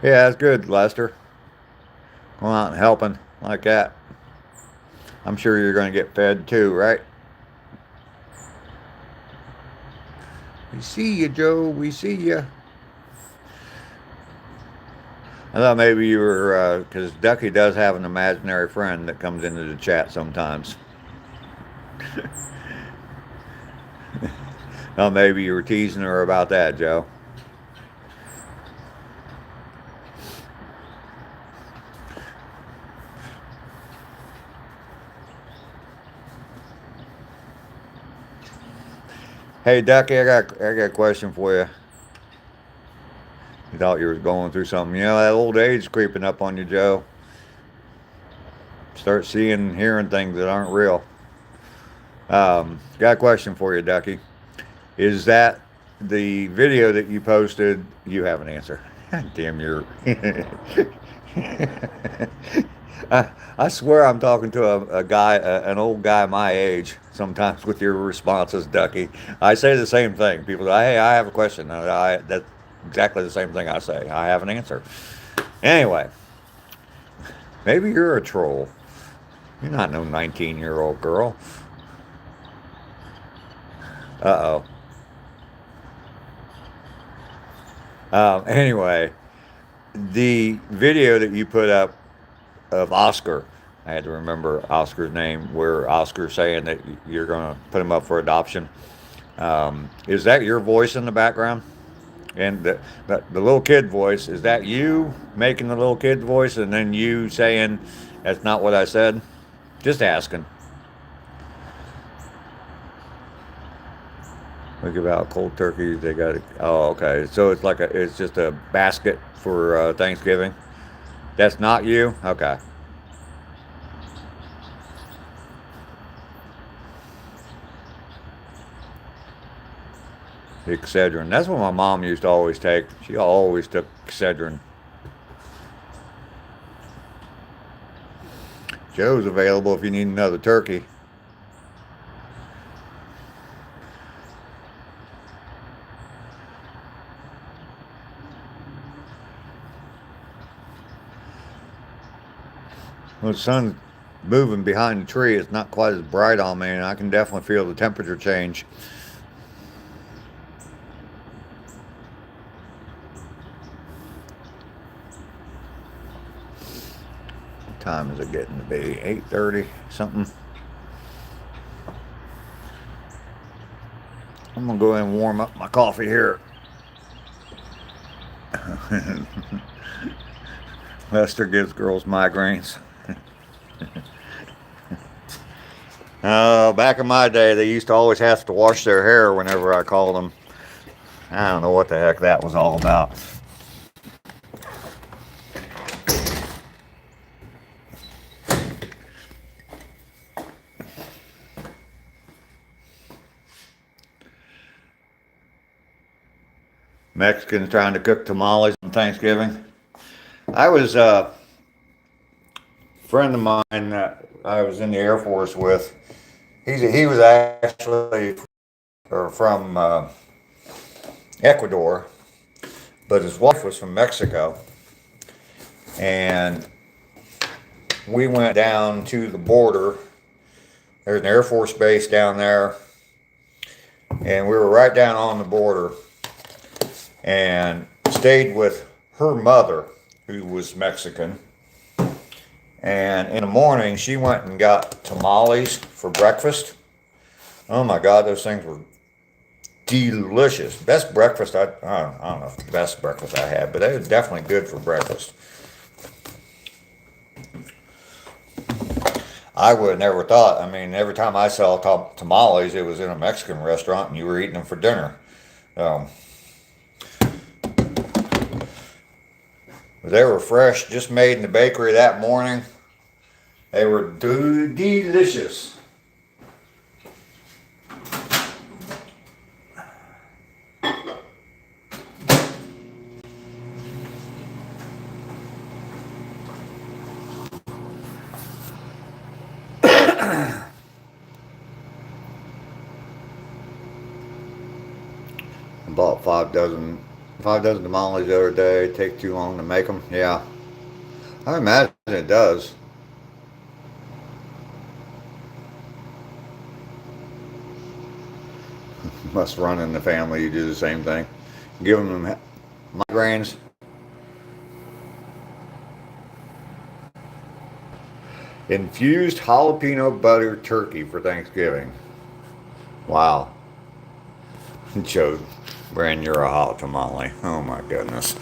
Yeah, that's good, Lester. Going out and helping like that. I'm sure you're going to get fed too, right? We see you, Joe. We see you. I thought maybe you were, because Ducky does have an imaginary friend that comes into the chat sometimes. Oh, maybe you were teasing her about that, Joe. Hey, Ducky, I got a question for you. You thought you was going through something. That old age creeping up on you, Joe. Start seeing and hearing things that aren't real. Got a question for you, Ducky. Is that the video that you posted? You have an answer. God damn, you're. I swear I'm talking to a guy, an old guy my age, sometimes with your responses, Ducky. I say the same thing. People say, hey, I have a question. That's exactly the same thing I say. I have an answer. Anyway, maybe you're a troll. You're not no 19-year-old girl. Uh-oh. Anyway, the video that you put up of Oscar, I had to remember Oscar's name, where Oscar's saying that you're going to put him up for adoption. Is that your voice in the background? And the little kid voice, is that you making the little kid voice and then you saying, that's not what I said? Just asking. Think about cold turkeys. They got it. Oh, okay. So it's just a basket for Thanksgiving. That's not you? Okay. Excedrin. That's what my mom used to always take. She always took Excedrin. Joe's available if you need another turkey. Well, the sun's moving behind the tree. It's not quite as bright on me, and I can definitely feel the temperature change. What time is it getting to be? 8:30 something. I'm gonna go ahead and warm up my coffee here. Lester gives girls migraines. Back in my day, they used to always have to wash their hair whenever I called them. I don't know what the heck that was all about. Mexicans trying to cook tamales on Thanksgiving. I was a friend of mine that I was in the Air Force with. He was actually from Ecuador, but his wife was from Mexico, and we went down to the border. There's an Air Force base down there, and we were right down on the border, and stayed with her mother, who was Mexican. And in the morning, she went and got tamales for breakfast. Oh my God, those things were delicious. Best breakfast, I don't know if the best breakfast I had, but they were definitely good for breakfast. I would have never thought. I mean, every time I saw tamales, it was in a Mexican restaurant and you were eating them for dinner. They were fresh, just made in the bakery that morning. They were delicious. I bought 5 dozen tamales the other day. Take too long to make them. Yeah, I imagine it does. Must run in the family. You do the same thing. Give them migraines. Infused jalapeno butter turkey for Thanksgiving. Wow. Joe, Brand, you're a hot tamale. Oh my goodness.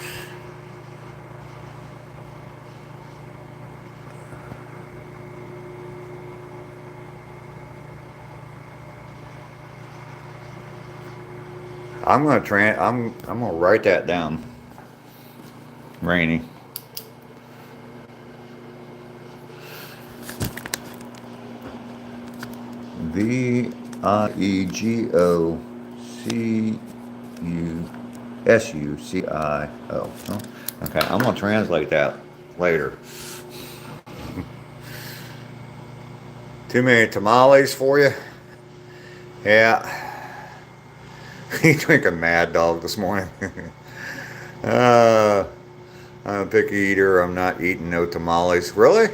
I'm gonna write that down. Rainy. Viegosucio. Oh, okay, I'm gonna translate that later. Too many tamales for you? Yeah. He's drinking Mad Dog this morning. I'm a picky eater. I'm not eating no tamales. Really?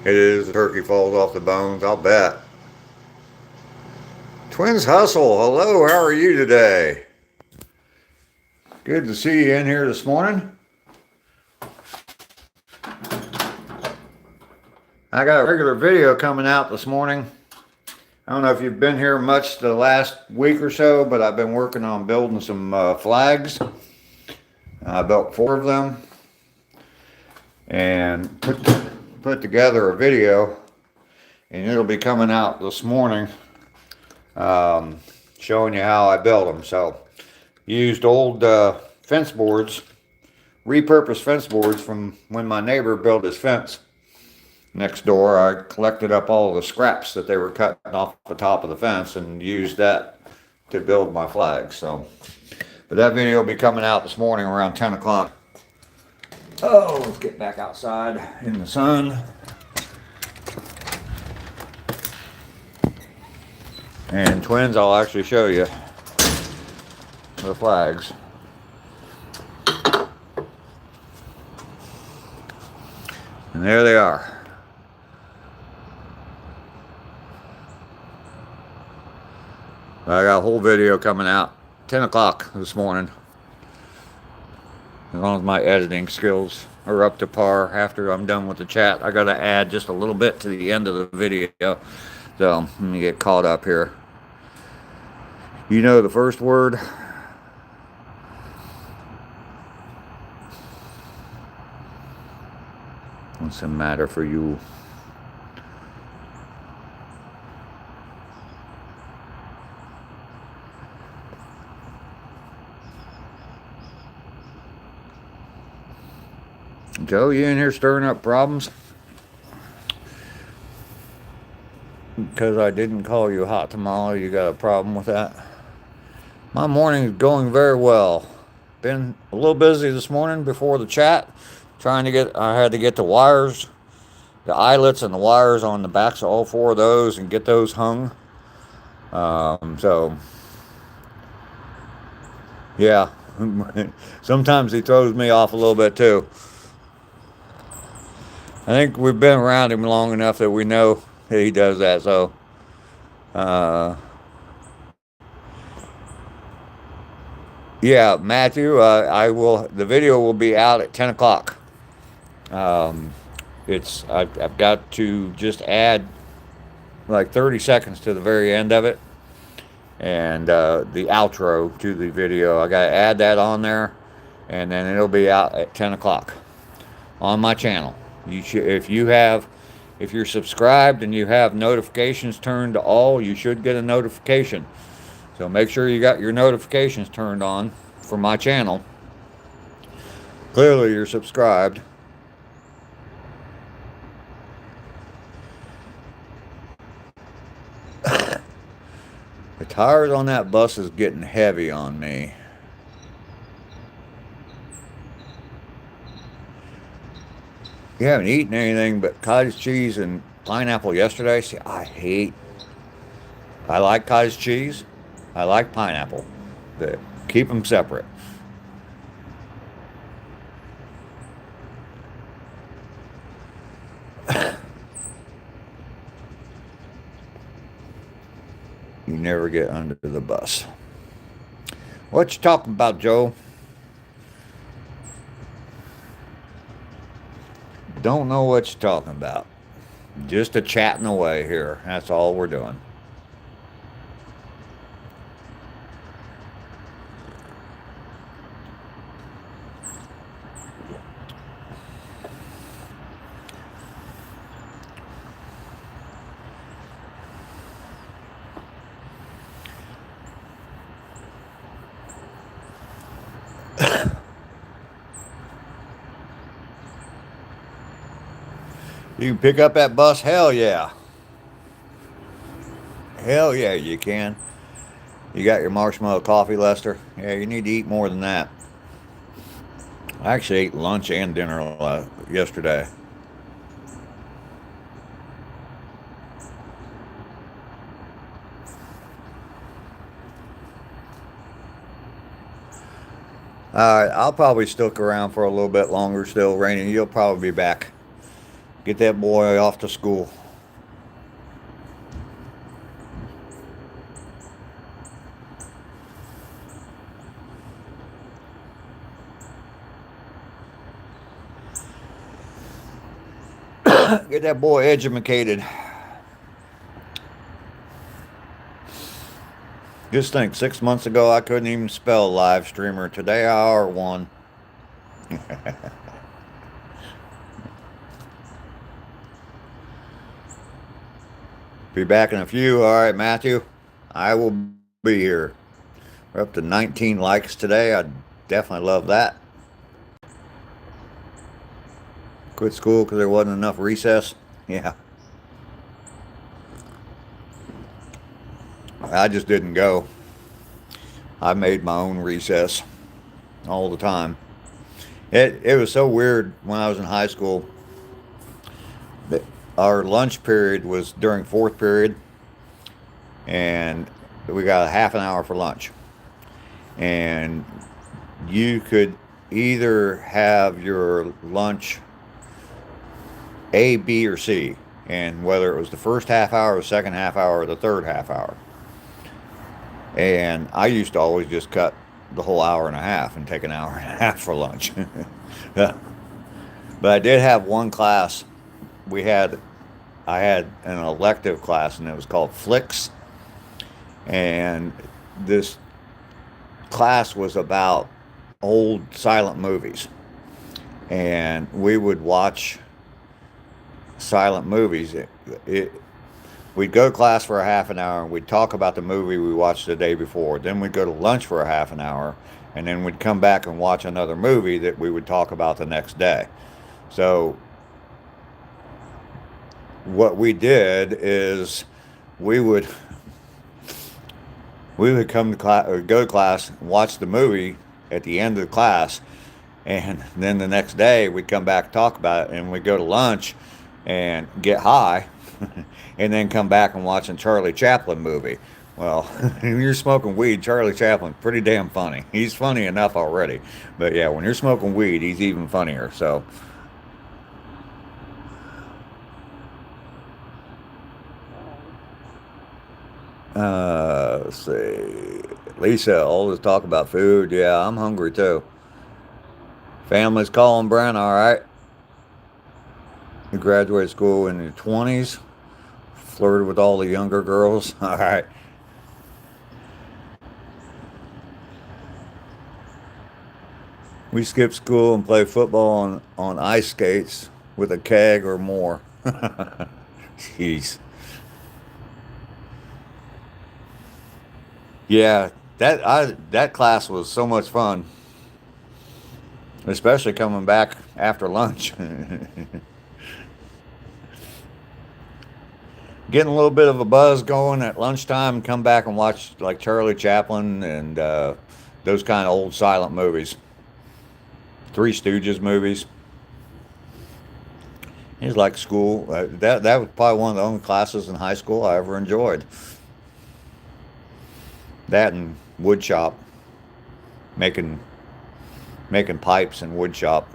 It is. The turkey falls off the bones. I'll bet. Twins Hustle. Hello. How are you today? Good to see you in here this morning. I got a regular video coming out this morning. I don't know if you've been here much the last week or so, but I've been working on building some flags. I built 4 of them and put together a video, and it'll be coming out this morning showing you how I built them. So used old fence boards, repurposed fence boards from when my neighbor built his fence next door. I collected up all the scraps that they were cutting off the top of the fence and used that to build my flags. So, but that video will be coming out this morning around 10 o'clock. Oh, let's get back outside in the sun. And twins, I'll actually show you the flags. And there they are. I got a whole video coming out 10 o'clock this morning. As long as my editing skills or up to par after I'm done with the chat. I got to add just a little bit to the end of the video. So let me get caught up here. You know the first word? What's the matter for you? Joe, you in here stirring up problems? Because I didn't call you hot tamale, you got a problem with that? My morning is going very well. Been a little busy this morning before the chat. I had to get the wires, the eyelets and the wires on the backs of all four of those and get those hung. So, yeah. Sometimes he throws me off a little bit too. I think we've been around him long enough that we know that he does that. So, yeah, Matthew, the video will be out at 10 o'clock. I've got to just add like 30 seconds to the very end of it. And the outro to the video. I got to add that on there. And then it'll be out at 10 o'clock on my channel. If you're subscribed and you have notifications turned to all, you should get a notification. So make sure you got your notifications turned on for my channel. Clearly you're subscribed. The tires on that bus is getting heavy on me. You haven't eaten anything but cottage cheese and pineapple yesterday? See, I like cottage cheese. I like pineapple. But keep them separate. You never get under the bus. What you talking about, Joe? Don't know what you're talking about. Just a chatting away here. That's all we're doing. You can pick up that bus? Hell yeah. Hell yeah, you can. You got your marshmallow coffee, Lester? Yeah, you need to eat more than that. I actually ate lunch and dinner yesterday. Alright, I'll probably stick around for a little bit longer still, Rainy. You'll probably be back. Get that boy off to school. Get that boy educated. Just think, 6 months ago I couldn't even spell live streamer. Today I are one. Be back in a few. All right, Matthew. I will be here. We're up to 19 likes today. I definitely love that. Quit school because there wasn't enough recess. Yeah. I just didn't go. I made my own recess all the time. It was so weird when I was in high school. Our lunch period was during fourth period, and we got a half an hour for lunch. And you could either have your lunch A, B, or C, and whether it was the first half hour, the second half hour, or the third half hour. And I used to always just cut the whole hour and a half and take an hour and a half for lunch. But I did have one class. We had I had an elective class, and it was called Flicks. And this class was about old silent movies. And we would watch silent movies. We'd go to class for a half an hour, and we'd talk about the movie we watched the day before. Then we'd go to lunch for a half an hour, and then we'd come back and watch another movie that we would talk about the next day. So what we did is we would we would come to class or go to class and watch the movie at the end of the class, and then the next day we'd come back and talk about it, and we'd go to lunch and get high and then come back and watch a Charlie Chaplin movie. Well, when you're smoking weed, Charlie Chaplin's pretty damn funny. He's funny enough already, but yeah, when you're smoking weed, he's even funnier. So let's see. Lisa, always talk about food. Yeah, I'm hungry too. Family's calling, Brent. All right. You graduated school in your 20s. Flirted with all the younger girls. All right. We skip school and play football on ice skates with a keg or more. Jeez. Yeah, that class was so much fun, especially coming back after lunch. Getting a little bit of a buzz going at lunchtime and come back and watch like Charlie Chaplin and those kind of old silent movies. Three Stooges movies. It was like school. That was probably one of the only classes in high school I ever enjoyed. That and wood shop, making pipes and wood shop.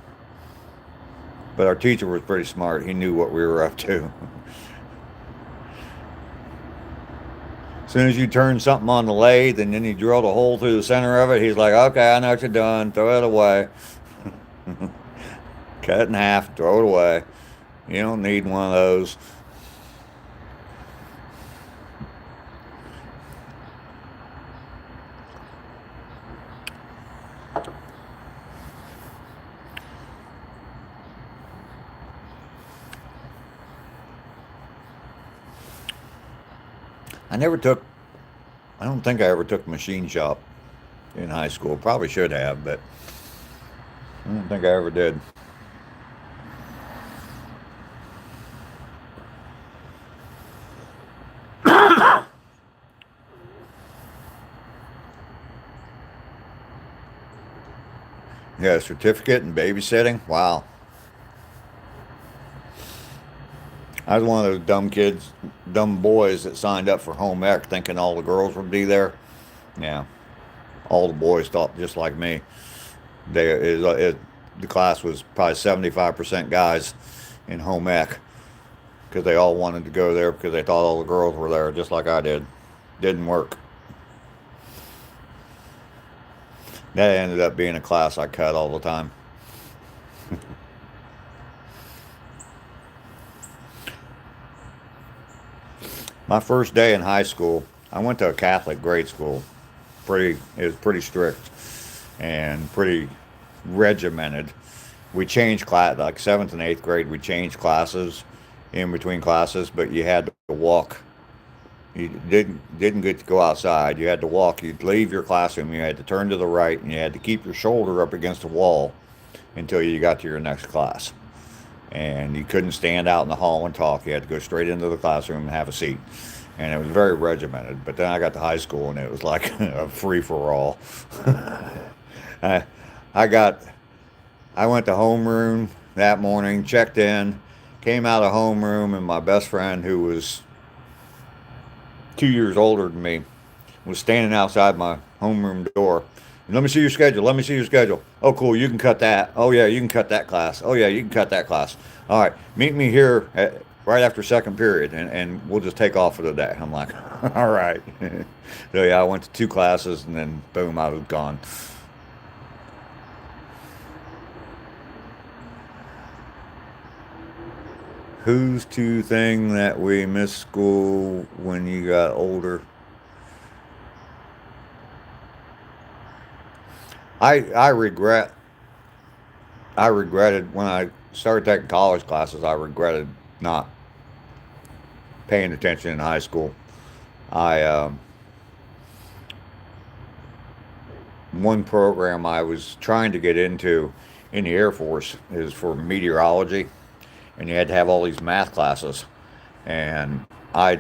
But our teacher was pretty smart. He knew what we were up to. As soon as you turn something on the lathe and then you drilled a hole through the center of it, he's like, okay, I know what you're doing. Throw it away. Cut it in half, throw it away. You don't need one of those. I don't think I ever took machine shop in high school. Probably should have, but I don't think I ever did. Yeah, a certificate in babysitting. Wow. I was one of those dumb boys that signed up for home ec thinking all the girls would be there. Yeah, all the boys thought just like me. The class was probably 75% guys in home ec because they all wanted to go there because they thought all the girls were there, just like I did. Didn't work. That ended up being a class I cut all the time. My first day in high school, I went to a Catholic grade school. It was pretty strict and pretty regimented. We changed class, like 7th and 8th grade, we changed classes in between classes, but you had to walk. You didn't get to go outside. You had to walk. You'd leave your classroom. You had to turn to the right, and you had to keep your shoulder up against the wall until you got to your next class. And you couldn't stand out in the hall and talk. You had to go straight into the classroom and have a seat. And it was very regimented. But then I got to high school, and it was like a free-for-all. I went to homeroom that morning, checked in, came out of homeroom, and my best friend, who was 2 years older than me, was standing outside my homeroom door. Let me see your schedule. Let me see your schedule. Oh, cool. You can cut that. Oh, yeah, you can cut that class. Oh, yeah, you can cut that class. All right. Meet me here right after second period, and we'll just take off for the day. I'm like, all right. So, yeah, I went to 2 classes, and then, boom, I was gone. who's to thing that we missed school when you got older? I regret I regretted when I started taking college classes. I regretted not paying attention in high school. I One program I was trying to get into in the Air Force is for meteorology, and you had to have all these math classes, and I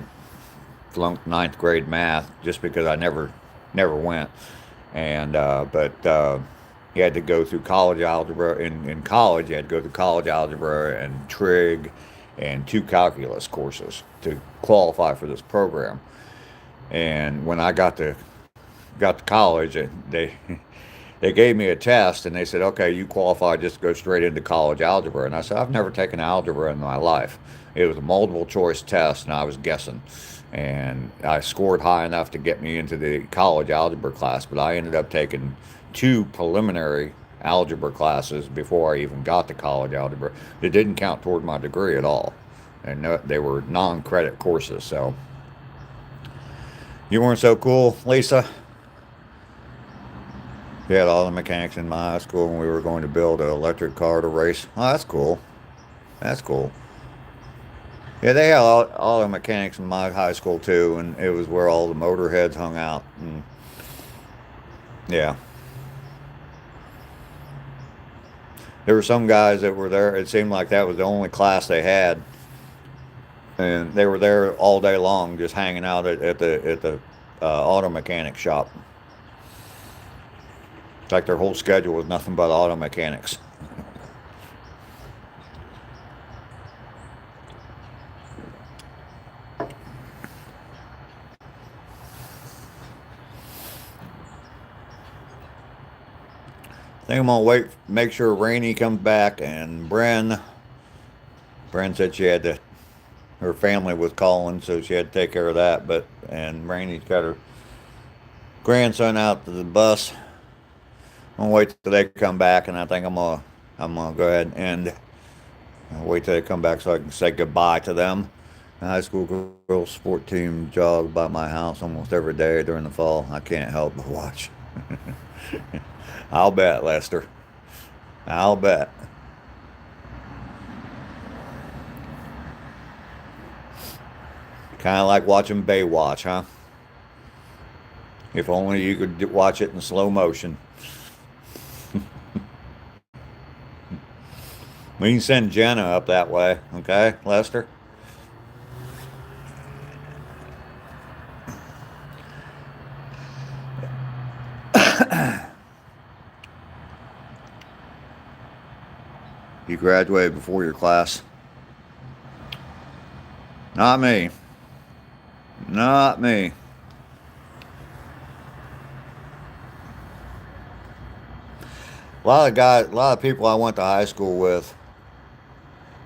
flunked ninth grade math just because I never went, and but you had to go through college algebra. In college, you had to go through college algebra and trig and two calculus courses to qualify for this program. And when I got to college, they they gave me a test and they said, okay, you qualify, just go straight into college algebra. And I said, I've never taken algebra in my life. It was a multiple choice test and I was guessing. And I scored high enough to get me into the college algebra class, but I ended up taking two preliminary algebra classes before I even got to college algebra. It didn't count toward my degree at all. And they were non credit courses. So you weren't so cool, Lisa. We had all the mechanics in my high school when we were going to build an electric car to race. Oh, that's cool. That's cool. Yeah, they had all the mechanics in my high school too, and it was where all the motorheads hung out. And yeah, there were some guys that were there. It seemed like that was the only class they had, and they were there all day long, just hanging out at the auto mechanic shop. It's like their whole schedule was nothing but auto mechanics. I think I'm gonna wait, make sure Rainey comes back, and Bren said she had to, her family was calling, so she had to take care of that. And Rainey's got her grandson out to the bus. I'm gonna wait till they come back, and I think I'm gonna go ahead and I'll wait till they come back so I can say goodbye to them. The high school girls sport team jogs by my house almost every day during the fall. I can't help but watch. I'll bet, Lester. I'll bet. Kind of like watching Baywatch, huh? If only you could watch it in slow motion. We can send Jenna up that way, okay, Lester? You graduated before your class. Not me. Not me. A lot of people I went to high school with,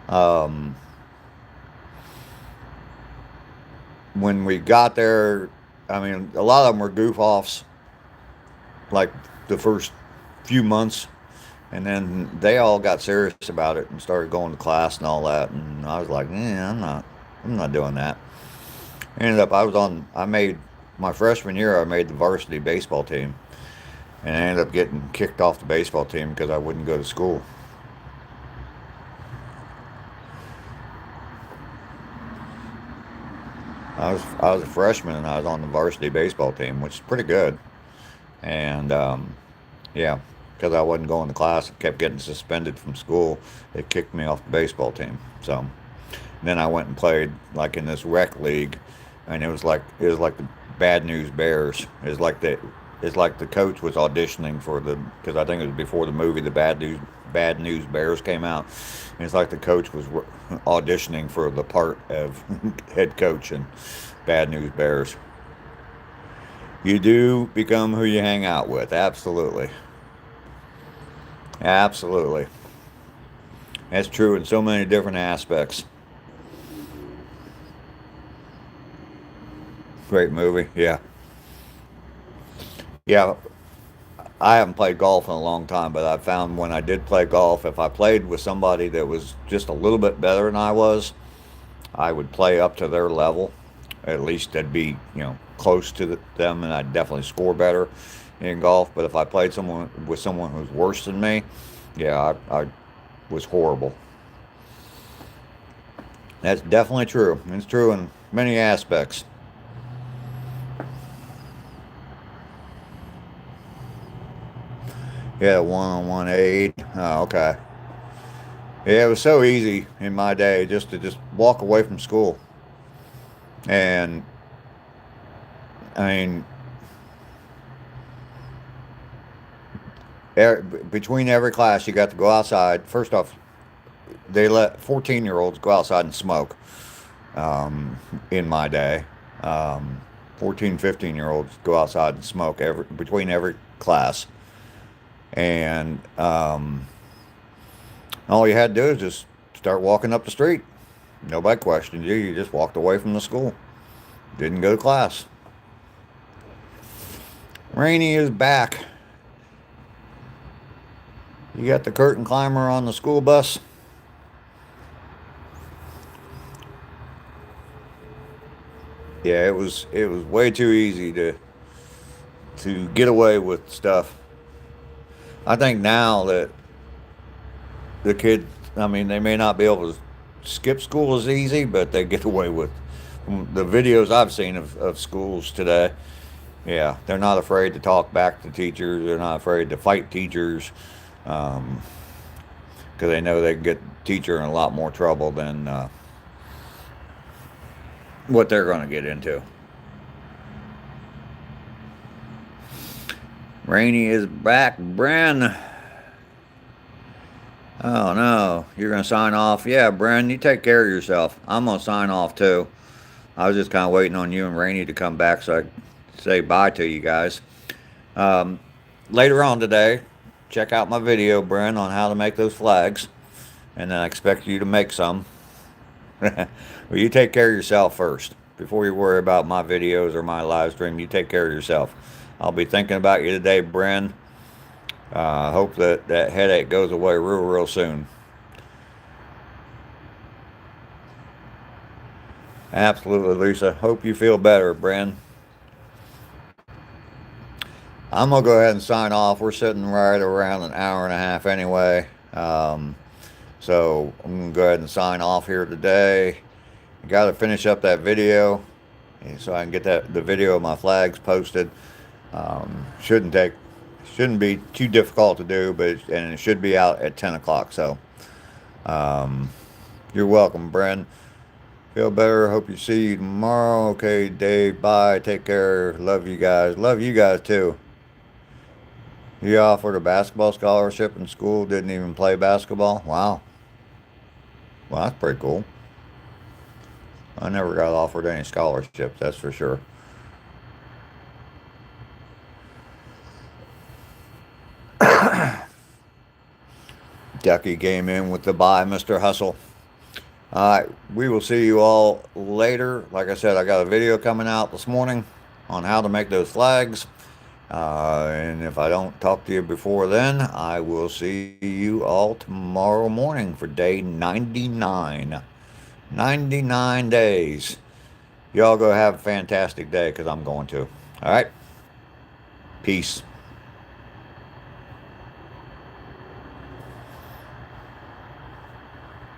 um, when we got there, I mean, a lot of them were goof offs, like the first few months, and then they all got serious about it and started going to class and all that. And I was like, I'm not doing that. I made my freshman year, I made the varsity baseball team, and I ended up getting kicked off the baseball team because I wouldn't go to school. I was a freshman and I was on the varsity baseball team, which is pretty good. And yeah, because I wasn't going to class, I kept getting suspended from school. It kicked me off the baseball team. So then I went and played like in this rec league, and it was like the Bad News Bears. It's like the coach was auditioning for because I think it was before the movie the Bad News Bears came out. And it's like the coach was auditioning for the part of head coach in Bad News Bears. You do become who you hang out with. Absolutely. Absolutely. That's true in so many different aspects. Great movie. Yeah. Yeah. I haven't played golf in a long time, but I found when I did play golf, if I played with somebody that was just a little bit better than I was, I would play up to their level. At least I'd be, close to them, and I'd definitely score better in golf. But if I played someone with someone who's worse than me, yeah, I was horrible. That's definitely true. It's true in many aspects. Yeah, one-on-one aid. Oh, okay. Yeah, it was so easy in my day just to just walk away from school. And I mean, between every class, you got to go outside. First off, they let 14-year-olds go outside and smoke in my day. Um, 14, 15-year-olds go outside and smoke between every class. And all you had to do is just start walking up the street. Nobody questioned you. You just walked away from the school. Didn't go to class. Rainey is back. You got the curtain climber on the school bus? Yeah, it was way too easy to get away with stuff. I think now that the kids, I mean, they may not be able to skip school as easy, but they get away with, from the videos I've seen of schools today. Yeah, they're not afraid to talk back to teachers. They're not afraid to fight teachers, because they know they can get the teacher in a lot more trouble than what they're going to get into. Rainey is back. Bren. Oh no, you're going to sign off? Yeah, Bren, you take care of yourself. I'm going to sign off too. I was just kind of waiting on you and Rainey to come back so I could say bye to you guys. Um, Later on today, check out my video, Bren, on how to make those flags. And then I expect you to make some. Well, you take care of yourself first. Before you worry about my videos or my live stream, you take care of yourself. I'll be thinking about you today, Bren. I hope that headache goes away real soon. Absolutely, Lisa. Hope you feel better, Bren. I'm going to go ahead and sign off. We're sitting right around an hour and a half anyway. So I'm going to go ahead and sign off here today. Got to finish up that video so I can get the video of my flags posted. Shouldn't be too difficult to do, and it should be out at 10 o'clock. So you're welcome, Bren. Feel better. Hope you see you tomorrow. Okay, Dave, bye. Take care. Love you guys. Love you guys too. You offered a basketball scholarship in school, didn't even play basketball? Wow. Well, that's pretty cool. I never got offered any scholarships, that's for sure. Ducky came in with the bye, Mr. Hustle. All right, we will see you all later. Like I said, I got a video coming out this morning on how to make those flags. And if I don't talk to you before then, I will see you all tomorrow morning for day 99. 99 days. Y'all go have a fantastic day because I'm going to. All right? Peace.